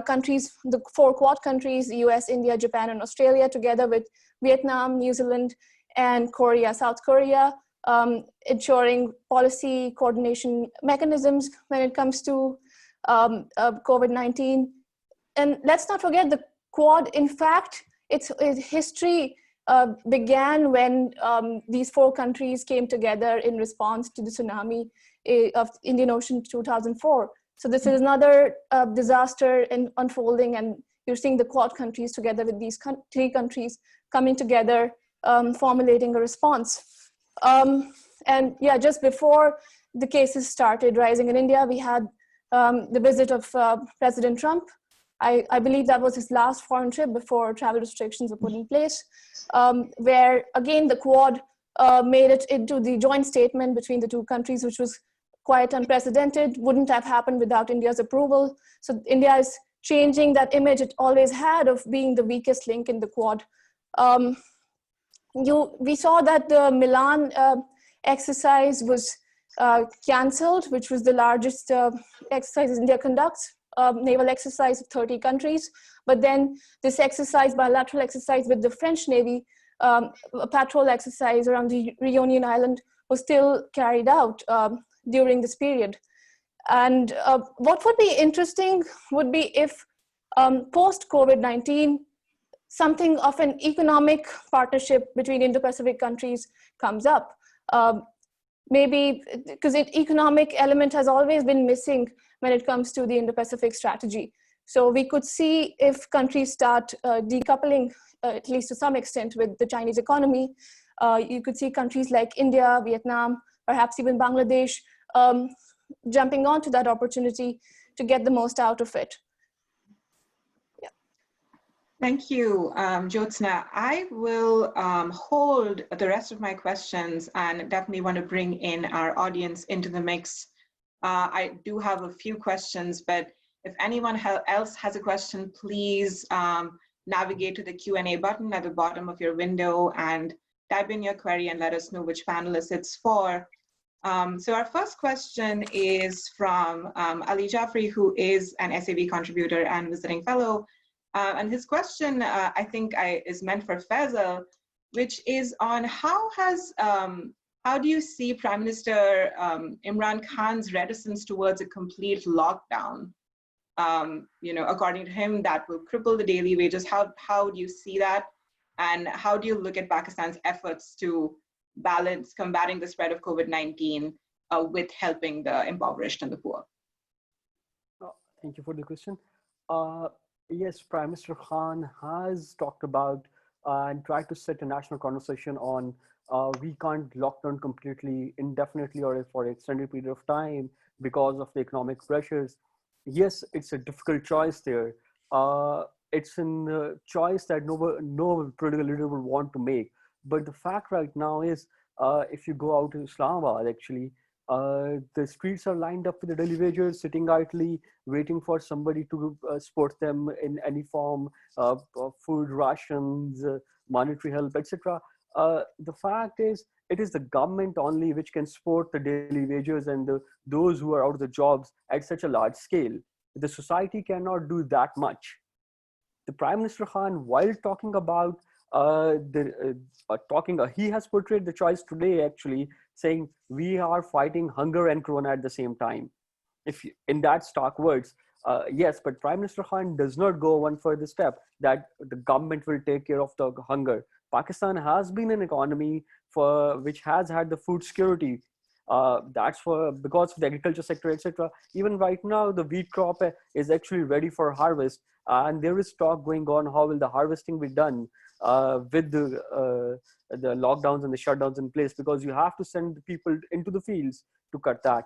S4: countries, the 4 Quad countries, US, India, Japan, and Australia, together with Vietnam, New Zealand, and Korea, South Korea, ensuring policy coordination mechanisms when it comes to COVID-19. And let's not forget the Quad, in fact, its history began when these 4 countries came together in response to the tsunami of Indian Ocean 2004. So this is another disaster unfolding, and you're seeing the Quad countries together with these 3 countries coming together, formulating a response. And yeah, just before the cases started rising in India, we had the visit of President Trump. I believe that was his last foreign trip before travel restrictions were put in place, where again the Quad made it into the joint statement between the 2 countries, which was quite unprecedented, wouldn't have happened without India's approval. So India is changing that image it always had of being the weakest link in the Quad. We saw that the Milan exercise was cancelled, which was the largest exercise India conducts, naval exercise of 30 countries. But then this exercise, bilateral exercise with the French Navy, a patrol exercise around the Reunion Island, was still carried out during this period. And what would be interesting would be if post-COVID-19, something of an economic partnership between Indo-Pacific countries comes up. Maybe because the economic element has always been missing when it comes to the Indo-Pacific strategy. So we could see if countries start decoupling, at least to some extent, with the Chinese economy. You could see countries like India, Vietnam, perhaps even Bangladesh, jumping onto that opportunity to get the most out of it. Yeah.
S1: Thank you, Jyotsna. I will hold the rest of my questions and definitely want to bring in our audience into the mix. I do have a few questions, but if anyone else has a question, please navigate to the Q&A button at the bottom of your window and type in your query and let us know which panelist it's for. So our first question is from Ali Jafri, who is an SAB contributor and visiting fellow. And his question, I think, is meant for Faisal, which is on how do you see Prime Minister Imran Khan's reticence towards a complete lockdown? According to him, that will cripple the daily wages. How do you see that? And how do you look at Pakistan's efforts to balance combating the spread of COVID-19 with helping the impoverished and the poor?
S2: Thank you for the question. Yes, Prime Minister Khan has talked about and tried to set a national conversation on we can't lock down completely, indefinitely, or for an extended period of time because of the economic pressures. Yes, it's a difficult choice there. It's a choice that no political leader would want to make. But the fact right now is, if you go out to Islamabad, actually, the streets are lined up with the daily wagers, sitting idly, waiting for somebody to support them in any form, food rations, monetary help, etc. The fact is, it is the government only which can support the daily wagers and those who are out of the jobs at such a large scale. The society cannot do that much. The Prime Minister Khan, while talking about he has portrayed the choice today, actually saying we are fighting hunger and corona at the same time. If in that stark words, yes, but Prime Minister Khan does not go one further step that the government will take care of the hunger. Pakistan has been an economy which has had the food security. That's because of the agriculture sector, etc. Even right now, the wheat crop is actually ready for harvest, and there is talk going on. How will the harvesting be done with the lockdowns and the shutdowns in place? Because you have to send people into the fields to cut that.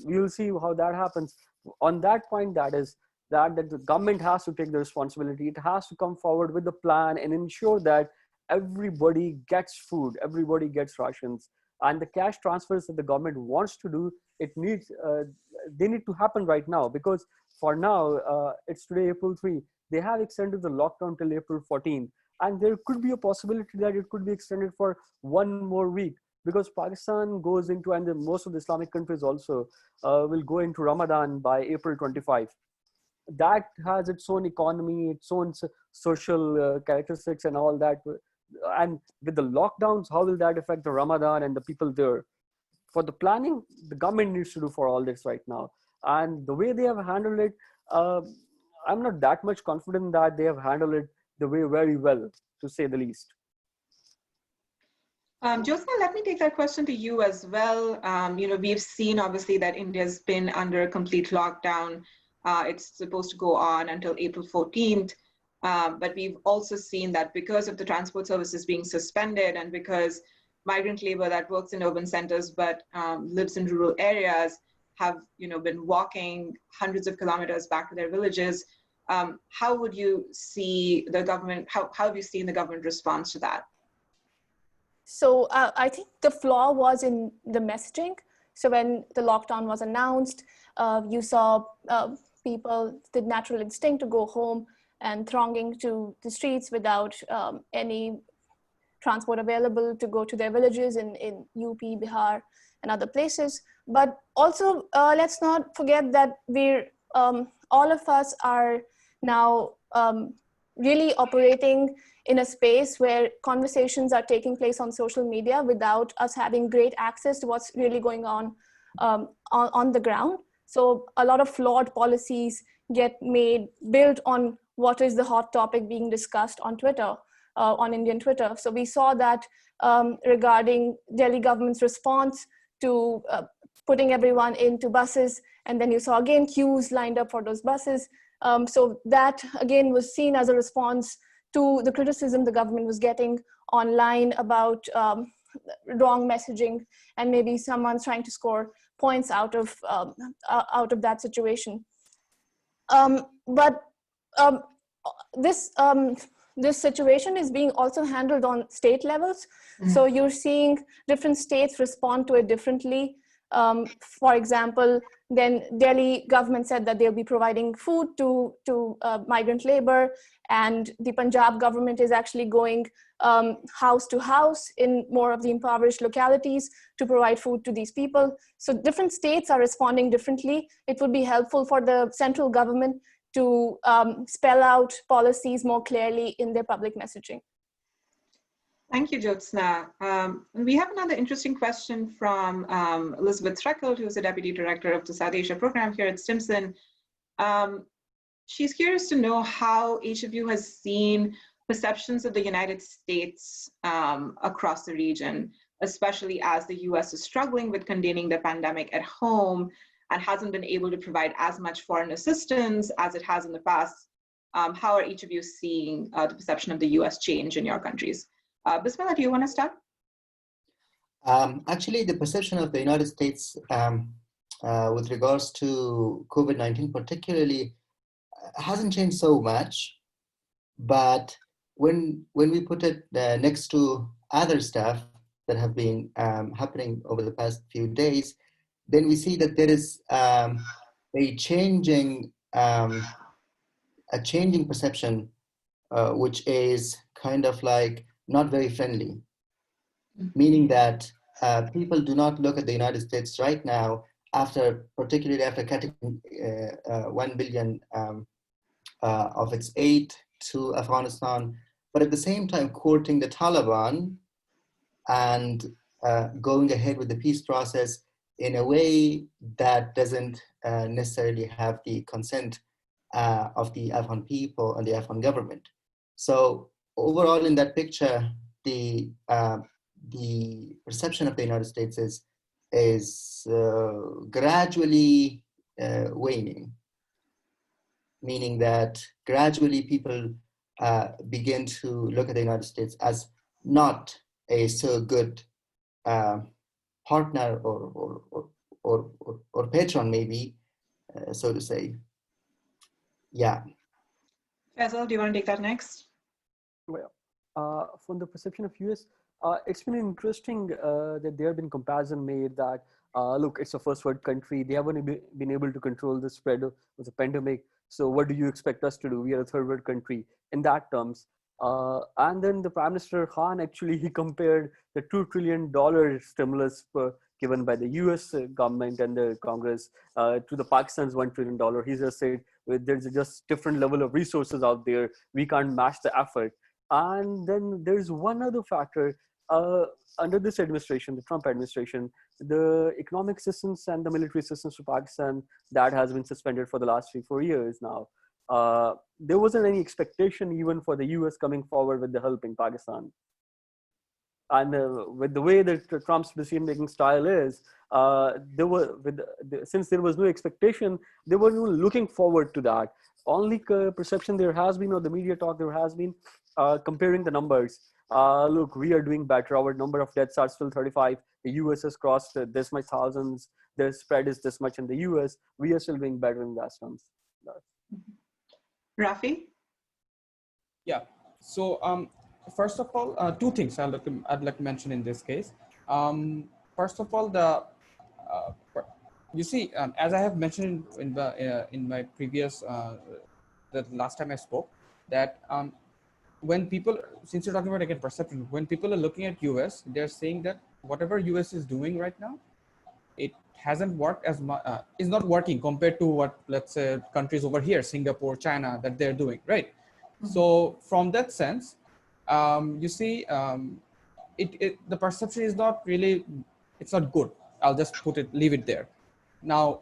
S2: We will see how that happens. On that point, that the government has to take the responsibility. It has to come forward with the plan and ensure that everybody gets food, everybody gets rations. And the cash transfers that the government wants to do, they need to happen right now, because for now, it's today, April 3, they have extended the lockdown till April 14. And there could be a possibility that it could be extended for one more week, because Pakistan goes into, and most of the Islamic countries also will go into Ramadan by April 25. That has its own economy, its own social characteristics and all that. And with the lockdowns, how will that affect the Ramadan and the people there? For the planning, the government needs to do for all this right now. And the way they have handled it, I'm not that much confident that they have handled it the way very well, to say the least.
S1: Jyotsna, let me take that question to you as well. We've seen obviously that India's been under complete lockdown. It's supposed to go on until April 14th. But we've also seen that because of the transport services being suspended, and because migrant labor that works in urban centers but lives in rural areas have been walking hundreds of kilometers back to their villages, how would you see the government, how have you seen the government response to that?
S4: So I think the flaw was in the messaging. So when the lockdown was announced, you saw people, the natural instinct to go home and thronging to the streets without any transport available to go to their villages in UP, Bihar, and other places. But also, let's not forget that all of us are now really operating in a space where conversations are taking place on social media without us having great access to what's really going on the ground. So a lot of flawed policies get built on what is the hot topic being discussed on Twitter, on Indian Twitter. So we saw that regarding Delhi government's response to putting everyone into buses, and then you saw again queues lined up for those buses. So that again was seen as a response to the criticism the government was getting online about wrong messaging, and maybe someone's trying to score points out of that situation. But this situation is being also handled on state levels. So you're seeing different states respond to it differently. For example, then Delhi government said that they'll be providing food to migrant labor, and the Punjab government is actually going house to house in more of the impoverished localities to provide food to these people. So different states are responding differently. It would be helpful for the central government to spell out policies more clearly in their public messaging.
S1: Thank you, Jyotsna. We have another interesting question from Elizabeth Rahil, who is the Deputy Director of the South Asia Program here at Stimson. She's curious to know how each of you has seen perceptions of the United States across the region, especially as the US is struggling with containing the pandemic at home and hasn't been able to provide as much foreign assistance as it has in the past. How are each of you seeing the perception of the US change in your countries? Bismellah, do you want to start?
S5: Actually, the perception of the United States with regards to COVID-19 particularly hasn't changed so much. But when we put it next to other stuff that have been happening over the past few days, then we see that there is a changing perception, which is kind of like not very friendly, meaning that people do not look at the United States right now, particularly after cutting 1 billion of its aid to Afghanistan, but at the same time courting the Taliban and going ahead with the peace process in a way that doesn't necessarily have the consent of the Afghan people and the Afghan government. So overall, in that picture, the perception of the United States is gradually waning, meaning that gradually people begin to look at the United States as not a so good partner or patron, maybe, so to say. Yeah.
S1: Faisal, do you want to take that next?
S2: Well, from the perception of US, it's been interesting that there have been comparison made that, look, it's a first world country. They haven't been able to control the spread of the pandemic. So what do you expect us to do? We are a third world country in that terms. And then the Prime Minister Khan actually, he compared the $2 trillion stimulus given by the US government and the Congress to the Pakistan's $1 trillion. He just said, there's just different level of resources out there. We can't match the effort. And then there's one other factor. Under this administration, the Trump administration, the economic assistance and the military assistance to Pakistan, that has been suspended for the last 3-4 years now. There wasn't any expectation even for the US coming forward with the help in Pakistan. And with the way that Trump's decision-making style is, since there was no expectation, they were looking forward to that. Only perception there has been, or the media talk there has been, comparing the numbers. Look, we are doing better. Our number of deaths are still 35. The US has crossed this much thousands. The spread is this much in the US. We are still doing better in that terms.
S1: Rafi?
S3: Yeah. So first of all, two things I'd like to mention in this case. First of all, you see, as I have mentioned in my previous the last time I spoke, that when people, since you're talking about again perception, when people are looking at US, they're saying that whatever US is doing right now, it hasn't worked as much, is not working compared to what, let's say, countries over here, Singapore, China, that they're doing, right? Mm-hmm. So from that sense, you see, the perception is not really, it's not good. I'll just leave it there. Now,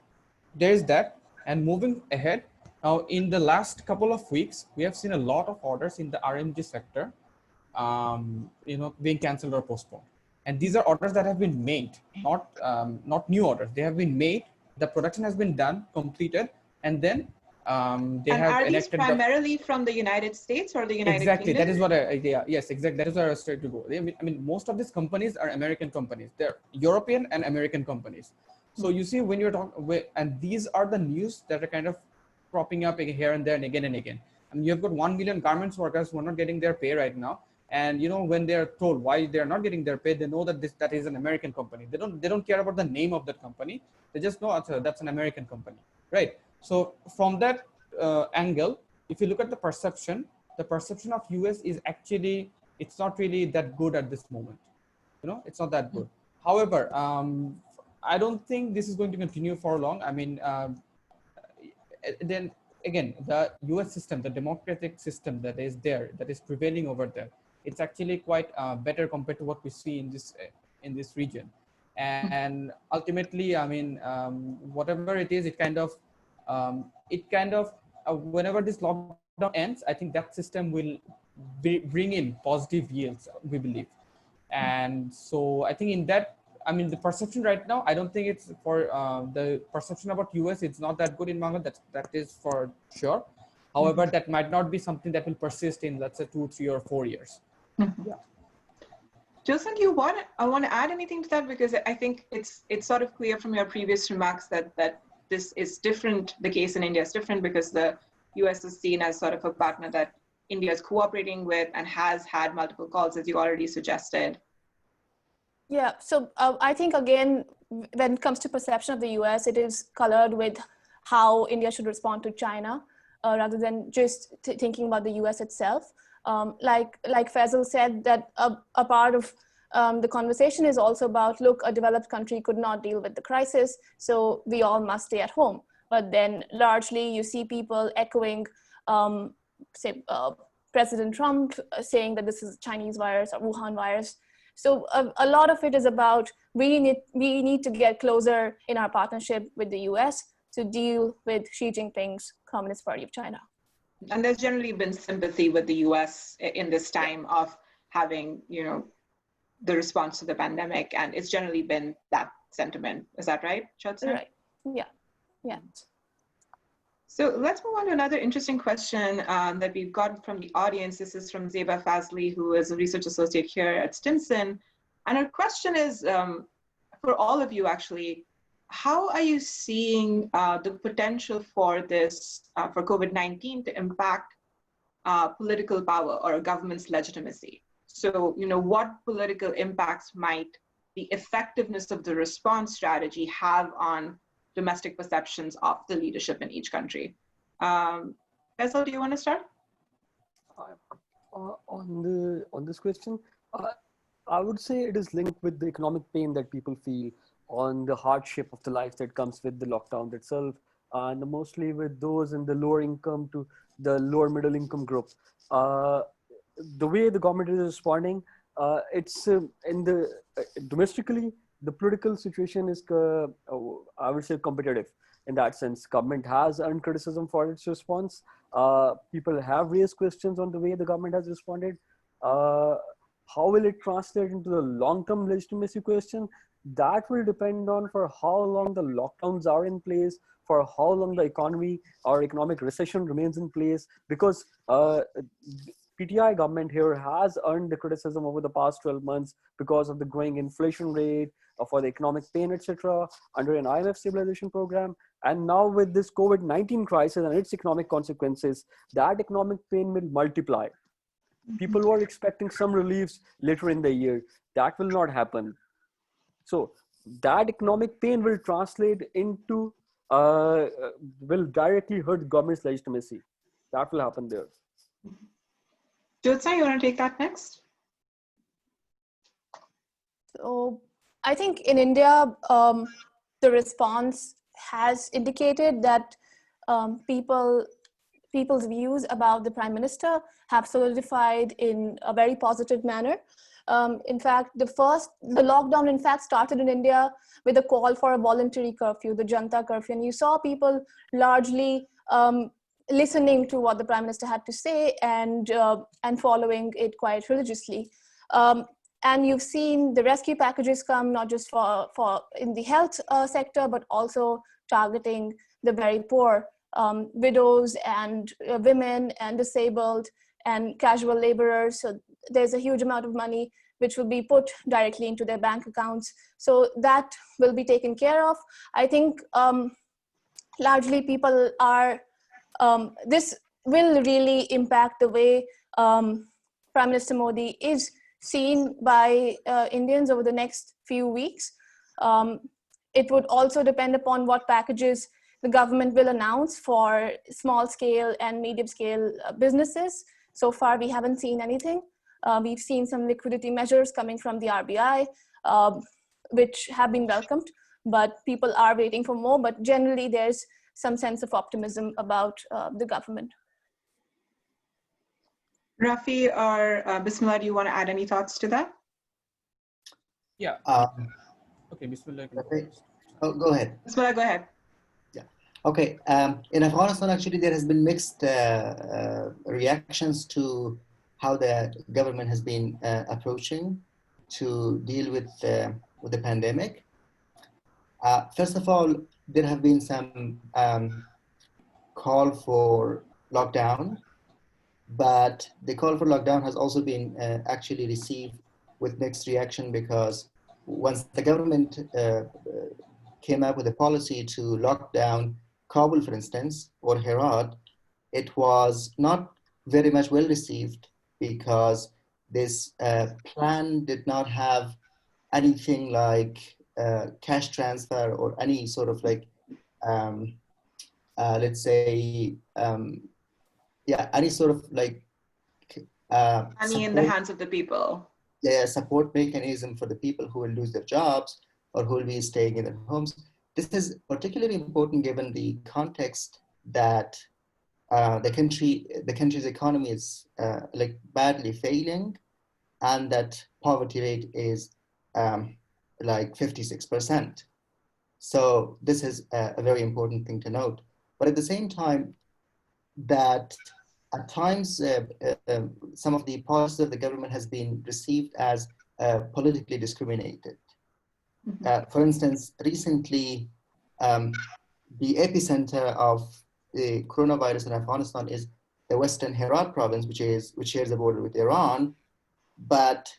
S3: there's that, and moving ahead, now in the last couple of weeks, we have seen a lot of orders in the RMG sector, being canceled or postponed. And these are orders that have been made, not new orders. They have been made, the production has been done, completed, and then they
S1: and
S3: have
S1: are these
S3: enacted
S1: primarily from the United States or the United
S3: exactly.
S1: Kingdom?
S3: That is what yes, exactly. That is where I was trying to go. I mean, most of these companies are American companies. They're European and American companies. So you see, when you're talking, and these are the news that are kind of cropping up here and there and again and again. I mean, you've got 1 million garments workers who are not getting their pay right now. And you know, when they're told why they're not getting their pay, they know that that is an American company. They don't care about the name of that company. They just know that's an American company, right? So from that angle, if you look at the perception of US is actually, it's not really that good at this moment. You know, it's not that good. However, I don't think this is going to continue for long. I mean, then again, the US system, the democratic system that is there, that is prevailing over there, it's actually quite better compared to what we see in this region. And ultimately, I mean, whatever it is, it kind of whenever this lockdown ends, I think that system will bring in positive yields, we believe. And so I think in that, I mean, the perception right now, I don't think it's for the perception about US, it's not that good in Bangladesh. That is for sure. However, that might not be something that will persist in, let's say, 2, 3, or 4 years. Yeah.
S1: Joseph, I want to add anything to that, because I think it's sort of clear from your previous remarks that this is different. The case in India is different because the US is seen as sort of a partner that India is cooperating with and has had multiple calls, as you already suggested.
S4: Yeah, so I think, again, when it comes to perception of the US, it is colored with how India should respond to China, rather than just thinking about the US itself. Like Faisal said, that a part of the conversation is also about, look, a developed country could not deal with the crisis, so we all must stay at home. But then largely you see people echoing, say, President Trump saying that this is Chinese virus or Wuhan virus. So a lot of it is about, we need to get closer in our partnership with the US to deal with Xi Jinping's Communist Party of China.
S1: And there's generally been sympathy with the US in this time of having, you know, the response to the pandemic, and it's generally been that sentiment. Is that right, Shotzer?
S4: Right, yeah.
S1: So let's move on to another interesting question that we've gotten from the audience. This is from Zeba Fazli, who is a research associate here at Stimson. And her question is, for all of you actually, how are you seeing the potential for this, for COVID-19 to impact political power or a government's legitimacy? So, you know, what political impacts might the effectiveness of the response strategy have on domestic perceptions of the leadership in each country? Faisal, do you want to start?
S2: On this question, I would say it is linked with the economic pain that people feel, on the hardship of the life that comes with the lockdown itself, and mostly with those in the lower income to the lower middle income group. The way the government is responding, it's in the domestically, the political situation is, I would say, competitive in that sense. Government has earned criticism for its response. People have raised questions on the way the government has responded. How will it translate into the long-term legitimacy question? That will depend on for how long the lockdowns are in place, for how long the economy or economic recession remains in place, because PTI government here has earned the criticism over the past 12 months because of the growing inflation rate, for the economic pain, etc., under an IMF stabilization program. And now with this COVID-19 crisis and its economic consequences, that economic pain will multiply. People were expecting some reliefs later in the year. That will not happen. So that economic pain will translate into, will directly hurt government's legitimacy. That will happen there.
S1: Jyotsa, you want to take that next?
S4: So I think in India, the response has indicated that people's views about the Prime Minister have solidified in a very positive manner. In fact, the lockdown in fact started in India with a call for a voluntary curfew, the Janta curfew, and you saw people largely listening to what the Prime Minister had to say and following it quite religiously. And you've seen the rescue packages come not just for in the health sector, but also targeting the very poor, widows and women and disabled and casual laborers. So there's a huge amount of money which will be put directly into their bank accounts. So that will be taken care of. I think largely people are, this will really impact the way Prime Minister Modi is seen by Indians over the next few weeks. It would also depend upon what packages the government will announce for small scale and medium scale businesses. So far, we haven't seen anything. We've seen some liquidity measures coming from the RBI, which have been welcomed, but people are waiting for more. But generally, there's some sense of optimism about the government.
S1: Rafi or Bismillah, do you want to add any thoughts to that?
S3: Yeah. Okay, Bismillah.
S5: Okay. Oh, go ahead.
S1: Bismillah, go ahead.
S5: Yeah. Okay. In Afghanistan, actually, there has been mixed reactions to how the government has been approaching to deal with the pandemic. First of all, there have been some call for lockdown, but the call for lockdown has also been actually received with mixed reaction, because once the government came up with a policy to lock down Kabul, for instance, or Herat, it was not very much well received, because this plan did not have anything like cash transfer or any sort of like, let's say, any sort of like
S1: Money in the hands of the people.
S5: Yeah, support mechanism for the people who will lose their jobs or who will be staying in their homes. This is particularly important given the context that the country's economy is like badly failing, and that poverty rate is like 56%. So this is a very important thing to note. But at the same time, that at times some of the policies of the government has been received as politically discriminated. For instance, recently, the epicenter of the coronavirus in Afghanistan is the Western Herat province, which shares the border with Iran. But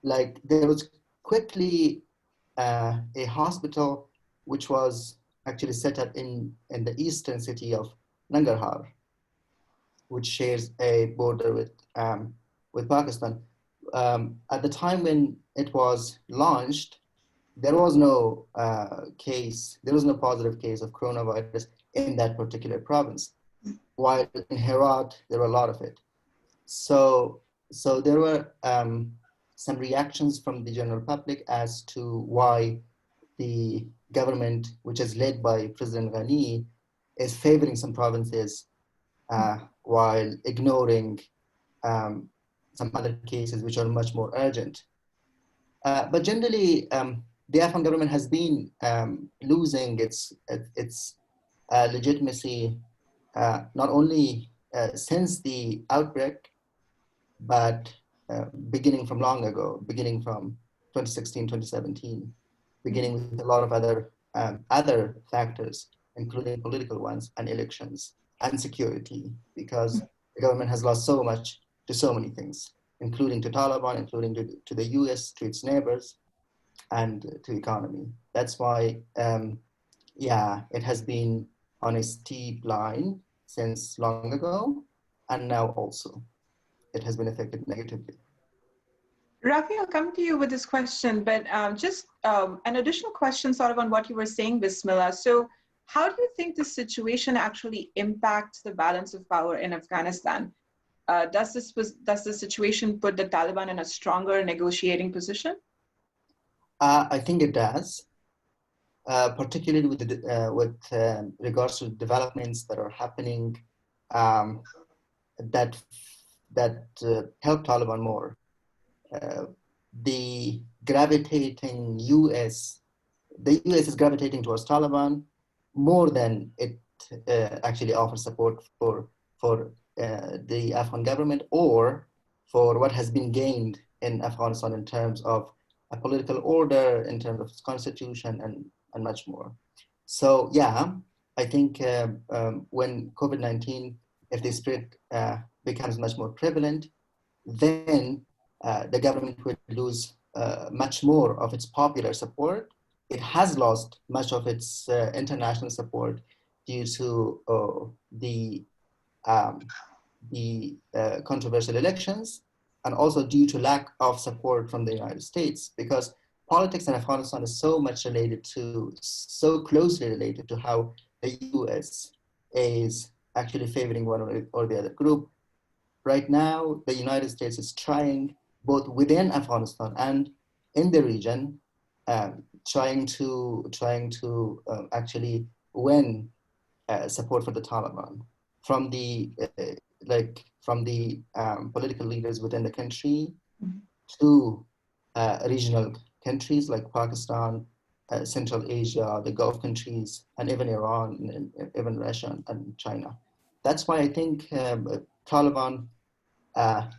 S5: like there was quickly a hospital which was actually set up in the eastern city of Nangarhar, which shares a border with Pakistan. At the time when it was launched, there was no positive case of coronavirus in that particular province, while in Herat, there were a lot of it. So there were some reactions from the general public as to why the government, which is led by President Ghani, is favoring some provinces while ignoring some other cases which are much more urgent. But generally, the Afghan government has been losing its legitimacy not only since the outbreak, but beginning from long ago, beginning from 2016, 2017, beginning with a lot of other factors, including political ones and elections and security, because the government has lost so much to so many things, including to Taliban, including to the US, to its neighbors, and to economy. That's why, it has been on a steep line since long ago, and now also it has been affected negatively.
S1: Rafi, I'll come to you with this question, but just an additional question sort of on what you were saying, Bismillah. So how do you think this situation actually impacts the balance of power in Afghanistan? Does the situation put the Taliban in a stronger negotiating position?
S5: I think it does, particularly with regards to developments that are happening that help Taliban more. The US is gravitating towards Taliban more than it actually offers support for the Afghan government or for what has been gained in Afghanistan in terms of a political order, in terms of its constitution, and much more. So yeah, I think when COVID-19, if the spread becomes much more prevalent, then the government will lose much more of its popular support. It has lost much of its international support due to the controversial elections, and also due to lack of support from the United States, because politics in Afghanistan is so closely related to how the US is actually favoring one or the other group. Right now, the United States is trying, both within Afghanistan and in the region, trying to actually win support for the Taliban from the political leaders within the country to regional countries like Pakistan, Central Asia, the Gulf countries, and even Iran, and even Russia and China. That's why I think Taliban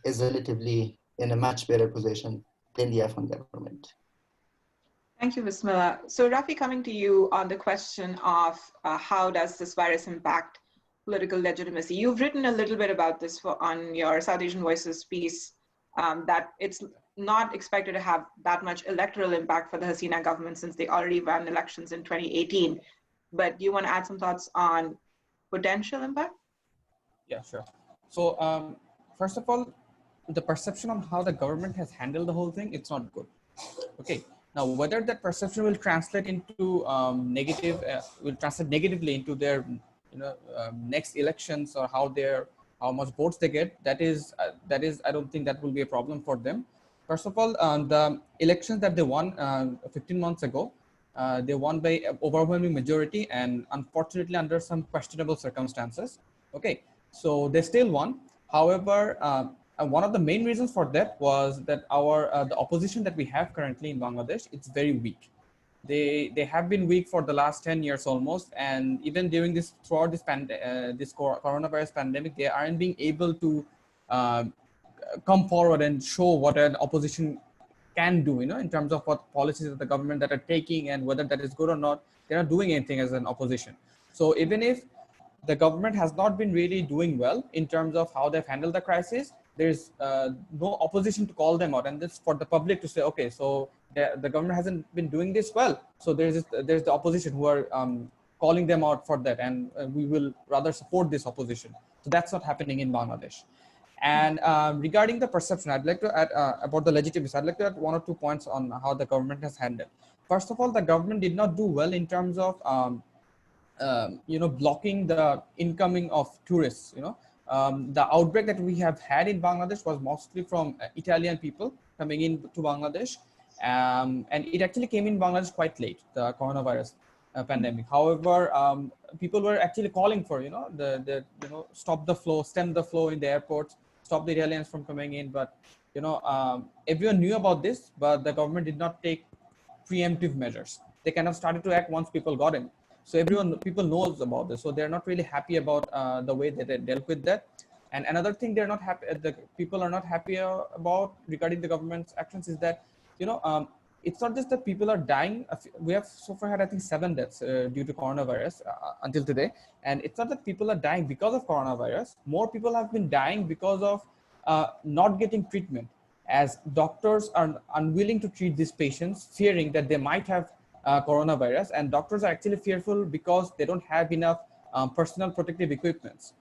S5: is relatively in a much better position than the Afghan government.
S1: Thank you, Bismellah. So Rafi, coming to you on the question of how does this virus impact political legitimacy? You've written a little bit about this on your South Asian Voices piece, that it's not expected to have that much electoral impact for the Hasina government since they already won elections in 2018. But do you want to add some thoughts on potential impact?
S3: Yeah, sure. So first of all, the perception on how the government has handled the whole thing, it's not good. Okay. Now, whether that perception will translate into will translate negatively into their next elections, or how much votes they get, that is I don't think that will be a problem for them. First of all, the elections that they won 15 months ago, they won by overwhelming majority, and unfortunately under some questionable circumstances. Okay, so they still won. However, one of the main reasons for that was that the opposition that we have currently in Bangladesh, it's very weak. They have been weak for the last 10 years almost, and even during throughout this coronavirus pandemic, they aren't being able to come forward and show what an opposition can do, in terms of what policies of the government that are taking and whether that is good or not. They're not doing anything as an opposition. So even if the government has not been really doing well in terms of how they've handled the crisis, there's no opposition to call them out, and this for the public to say, okay, so the government hasn't been doing this well, so there's the opposition who are calling them out for that, and we will rather support this opposition. So that's not happening in Bangladesh. And regarding the perception, I'd like to add about the legitimacy. I'd like to add one or two points on how the government has handled. First of all, the government did not do well in terms of blocking the incoming of tourists. The outbreak that we have had in Bangladesh was mostly from Italian people coming in to Bangladesh, and it actually came in Bangladesh quite late, the coronavirus pandemic. However, people were actually calling for stop the flow, stem the flow in the airports, stop the Italians from coming in. But everyone knew about this, but the government did not take preemptive measures. They kind of started to act once people got in. So people knows about this. So they're not really happy about the way that they dealt with that. And another thing the people are not happy about regarding the government's actions is that, it's not just that people are dying. We have so far had, I think, 7 deaths due to coronavirus until today. And it's not that people are dying because of coronavirus. More people have been dying because of not getting treatment, as doctors are unwilling to treat these patients, fearing that they might have coronavirus, and doctors are actually fearful because they don't have enough personal protective equipments.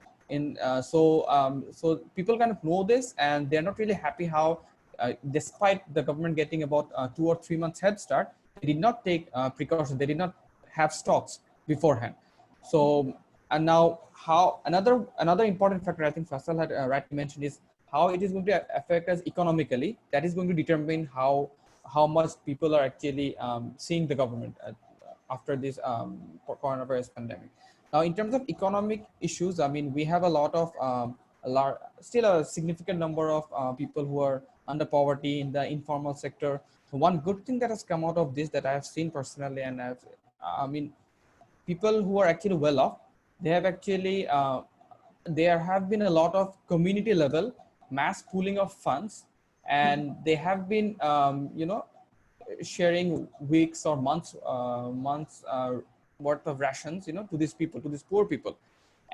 S3: So people kind of know this, and they're not really happy how, despite the government getting about 2 or 3 months head start, they did not take precautions. They did not have stocks beforehand. So, and now how another important factor I think Faisal had rightly mentioned is how it is going to affect us economically. That is going to determine how much people are actually seeing the government after this coronavirus pandemic. Now, in terms of economic issues, I mean, we have a lot of still a significant number of people who are under poverty in the informal sector. So one good thing that has come out of this that I have seen personally, and people who are actually well off, they have actually there have been a lot of community level mass pooling of funds and they have been, sharing weeks or months worth of rations, to these people, to these poor people.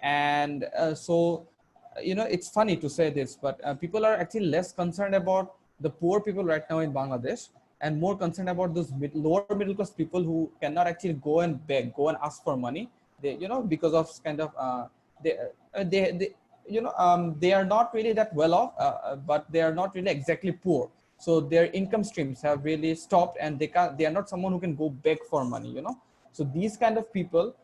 S3: And so, it's funny to say this, but people are actually less concerned about the poor people right now in Bangladesh, and more concerned about those lower middle class people who cannot actually go and beg, go and ask for money. They, because of kind of they are not really that well off, but they are not really exactly poor. So their income streams have really stopped, and they are not someone who can go beg for money. So these kind of people,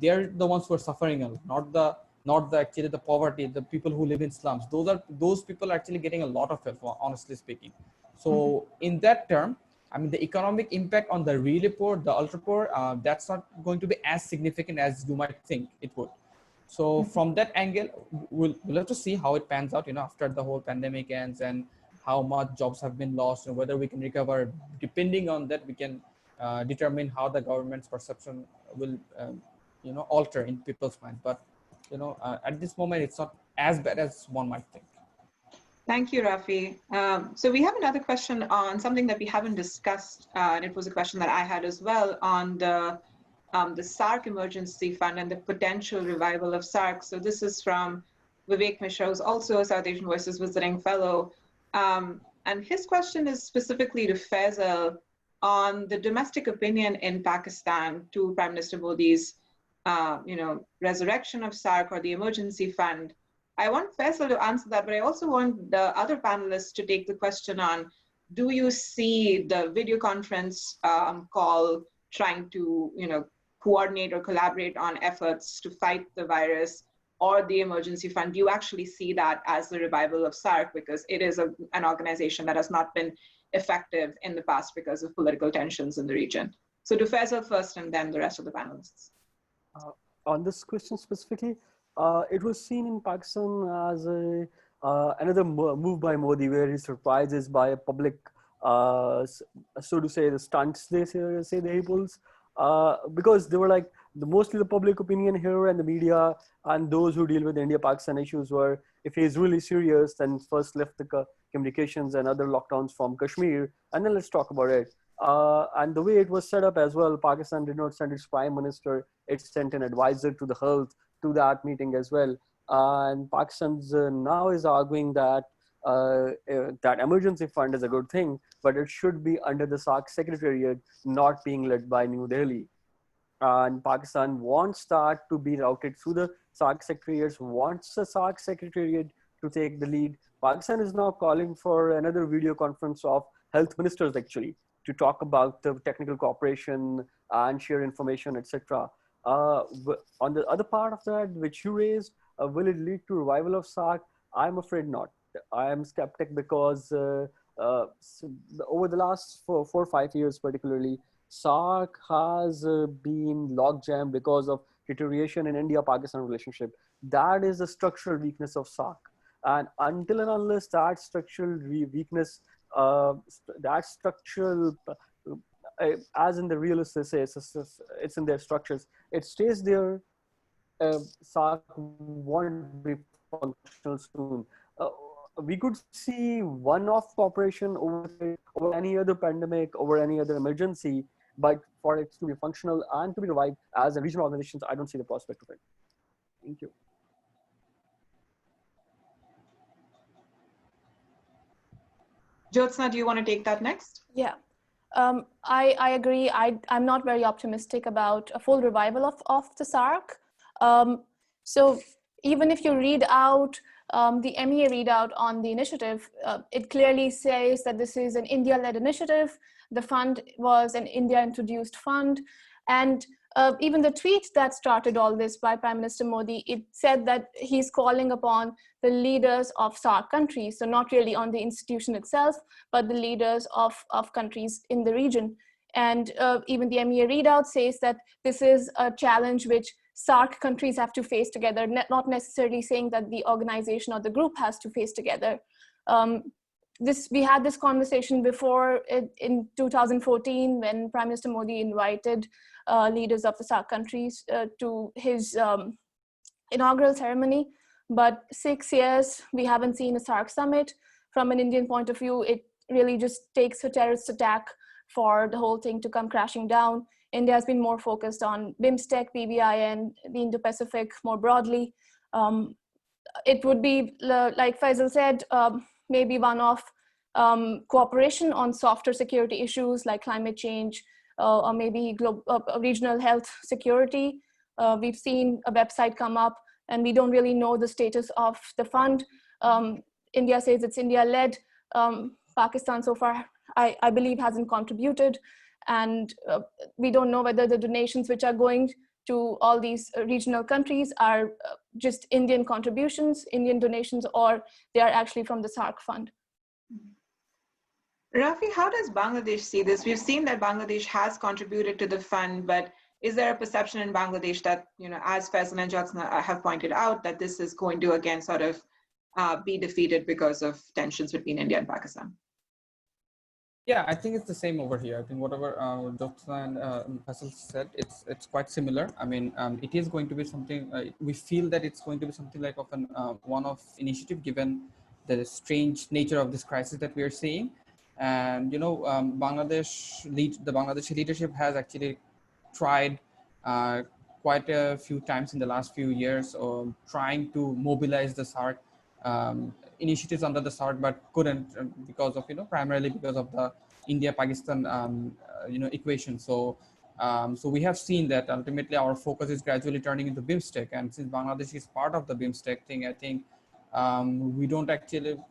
S3: they're the ones who are suffering a lot, not the actually the poverty, the people who live in slums. Those people are actually getting a lot of help, honestly speaking. So in that term, I mean, the economic impact on the really poor, the ultra poor, that's not going to be as significant as you might think it would. So from that angle, we'll have to see how it pans out, after the whole pandemic ends, and how much jobs have been lost, and whether we can recover. Depending on that, we can determine how the government's perception will, alter in people's mind. But, at this moment, it's not as bad as one might think.
S1: Thank you, Rafi. So we have another question on something that we haven't discussed, and it was a question that I had as well on the SARC emergency fund and the potential revival of SARC. So this is from Vivek Mishra, who's also a South Asian Voices visiting fellow. And his question is specifically to Faisal on the domestic opinion in Pakistan to Prime Minister Modi's, resurrection of SARC or the emergency fund. I want Faisal to answer that, but I also want the other panelists to take the question on, do you see the video conference call trying to, coordinate or collaborate on efforts to fight the virus, or the emergency fund? Do you actually see that as the revival of SARC, because it is an organization that has not been effective in the past because of political tensions in the region? So to Faisal first, and then the rest of the panelists.
S2: On this question specifically, it was seen in Pakistan as another move by Modi, where he surprises by a public, so to say, the stunts they say he pulls, because they were like mostly the public opinion here and the media and those who deal with India-Pakistan issues were, if he's really serious, then first lift the communications and other lockdowns from Kashmir, and then let's talk about it. And the way it was set up as well, Pakistan did not send its prime minister; it sent an advisor to the health to that meeting as well. And Pakistan's now is arguing that that emergency fund is a good thing, but it should be under the SARC Secretariat, not being led by New Delhi. And Pakistan wants that to be routed through the SARC Secretariat, wants the SARC Secretariat to take the lead. Pakistan is now calling for another video conference of health ministers, actually, to talk about the technical cooperation and share information, etc. On the other part of that, which you raised, will it lead to revival of SARC? I'm afraid not. I am skeptic because over the last 4 or 5 years, particularly, SARC has been logjammed because of deterioration in India-Pakistan relationship. That is the structural weakness of SARC. And until and unless that structural weakness, that structural, as in the realists they say, it's in their structures, it stays there, SARC won't be functional soon. We could see one-off cooperation over any other pandemic, over any other emergency, but for it to be functional and to be revived as a regional organizations, I don't see the prospect of it. Thank you.
S1: Jyotsna, do you want to take that next?
S4: Yeah, I agree. I'm not very optimistic about a full revival of the SARC. So even if you read out the MEA readout on the initiative, it clearly says that this is an India-led initiative. The fund was an India-introduced fund. And even the tweet that started all this by Prime Minister Modi, it said that he's calling upon the leaders of SARC countries. So not really on the institution itself, but the leaders of countries in the region. And even the MEA readout says that this is a challenge which SARC countries have to face together, not necessarily saying that the organization or the group has to face together. We had this conversation before in 2014 when Prime Minister Modi invited leaders of the SARC countries to his inaugural ceremony. But 6 years, we haven't seen a SARC summit. from an Indian point of view, it really just takes a terrorist attack for the whole thing to come crashing down. India has been more focused on BIMSTEC, PBI, and the Indo-Pacific more broadly. It would be, like Faisal said, maybe one-off cooperation on softer security issues like climate change, or maybe regional health security. We've seen a website come up, and we don't really know the status of the fund. India says it's India-led. Pakistan so far, I believe, hasn't contributed. And we don't know whether the donations which are going to all these regional countries are just Indian contributions, Indian donations, or they are actually from the SARC fund.
S1: Rafi, how does Bangladesh see this? We've seen that Bangladesh has contributed to the fund, but is there a perception in Bangladesh that, as Faisal and Jyotsna have pointed out, that this is going to again sort of be defeated because of tensions between India and Pakistan?
S3: Yeah, I think it's the same over here. I think whatever Jyotsna and Faisal said, it's quite similar. I mean, it is going to be something, we feel that it's going to be something like of an one-off initiative given the strange nature of this crisis that we are seeing. And, the Bangladeshi leadership has actually tried quite a few times in the last few years trying to mobilize the SARC initiatives under the SARC, but couldn't because of, primarily because of the India-Pakistan, equation. So we have seen that ultimately our focus is gradually turning into BIMSTEC. And since Bangladesh is part of the BIMSTEC thing, I think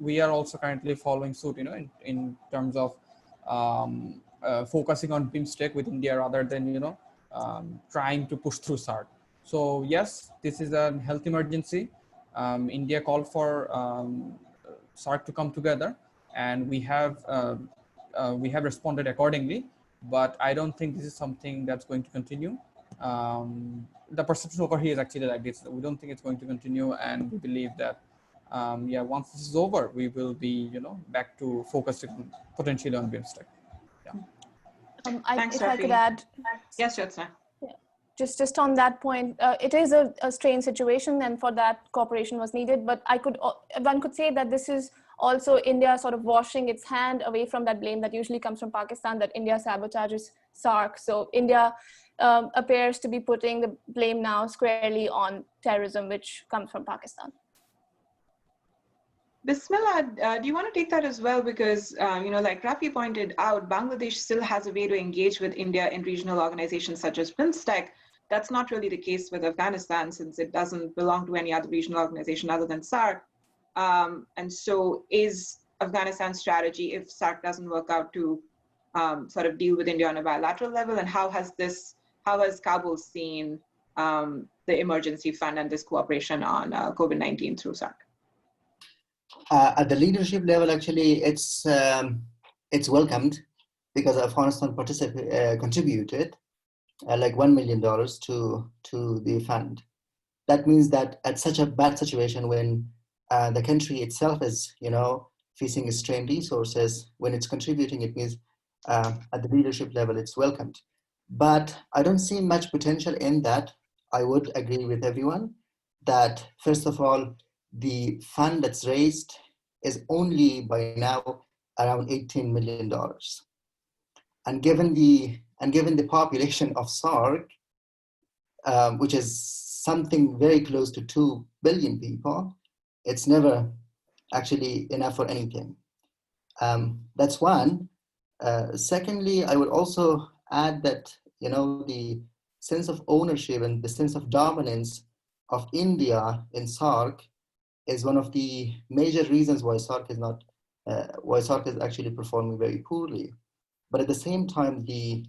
S3: we are also currently following suit, in terms of focusing on BIMSTEC with India rather than, trying to push through SARC. So yes, this is a health emergency. India called for SARC to come together, and we have responded accordingly. But I don't think this is something that's going to continue. The perception over here is actually like this. We don't think it's going to continue, and we believe that once this is over, we will be back to focusing potentially on BIMSTEC. Yeah.
S1: Thanks,
S4: if
S1: Rafi.
S4: I could add.
S1: Yes, Jyotsna.
S4: Just on that point, it is a strange situation, and for that cooperation was needed. But one could say that this is also India sort of washing its hand away from that blame that usually comes from Pakistan, that India sabotages SARC. So India appears to be putting the blame now squarely on terrorism, which comes from Pakistan.
S1: Bismellah, do you want to take that as well? Because, like Rafi pointed out, Bangladesh still has a way to engage with India in regional organizations such as BIMSTEC. That's not really the case with Afghanistan, since it doesn't belong to any other regional organization other than SARC. And so is Afghanistan's strategy, if SARC doesn't work out, to sort of deal with India on a bilateral level? And how has Kabul seen the emergency fund and this cooperation on COVID-19 through SARC?
S5: At the leadership level, actually, it's welcomed because Afghanistan contributed like $1 million to the fund. That means that at such a bad situation, when the country itself is, facing strained resources, when it's contributing, it means at the leadership level, it's welcomed. But I don't see much potential in that. I would agree with everyone that, first of all, the fund that's raised is only by now around $18 million. And given the population of SARC, which is something very close to 2 billion people, it's never actually enough for anything. That's one. Secondly, I would also add that, the sense of ownership and the sense of dominance of India in SARC is one of the major reasons why SARC is actually performing very poorly. But at the same time, the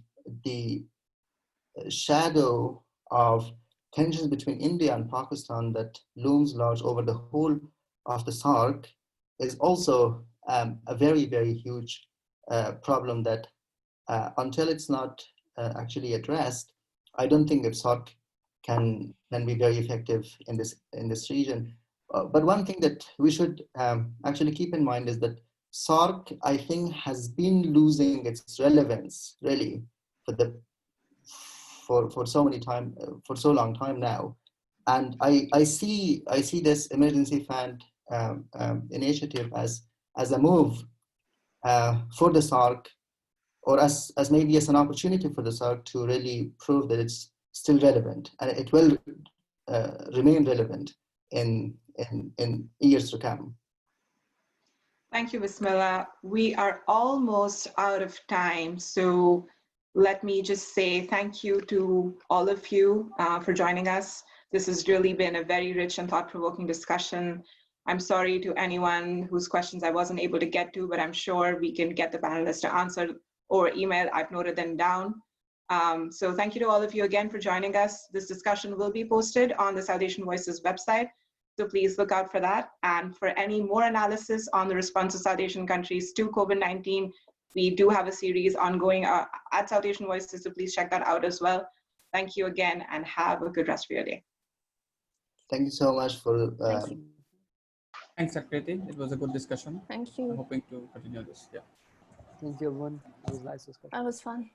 S5: shadow of tensions between India and Pakistan that looms large over the whole of the SARC is also a very, very huge problem that until it's not actually addressed, I don't think that SARC can be very effective in this region. But one thing that we should actually keep in mind is that SARC, I think, has been losing its relevance really for so long time now, and I see this emergency fund initiative as as a move for the SARC, or as maybe as an opportunity for the SARC to really prove that it's still relevant, and it will remain relevant in years to come.
S1: Thank you, Bismellah. We are almost out of time, so let me just say thank you to all of you for joining us. This has really been a very rich and thought-provoking discussion. I'm sorry to anyone whose questions I wasn't able to get to, but I'm sure we can get the panelists to answer or email. I've noted them down. So thank you to all of you again for joining us. This discussion will be posted on the South Asian Voices website, so please look out for that. And for any more analysis on the response of South Asian countries to COVID-19, we do have a series ongoing at South Asian Voices, so please check that out as well. Thank you again, and have a good rest of your day.
S5: Thank you so much for.
S4: Thank you.
S3: Thanks, Akriti. It was a good discussion.
S4: Thank
S3: I'm
S4: you.
S3: hoping to continue this. Yeah.
S2: Thank you, everyone. It was nice discussion.
S4: That was fun.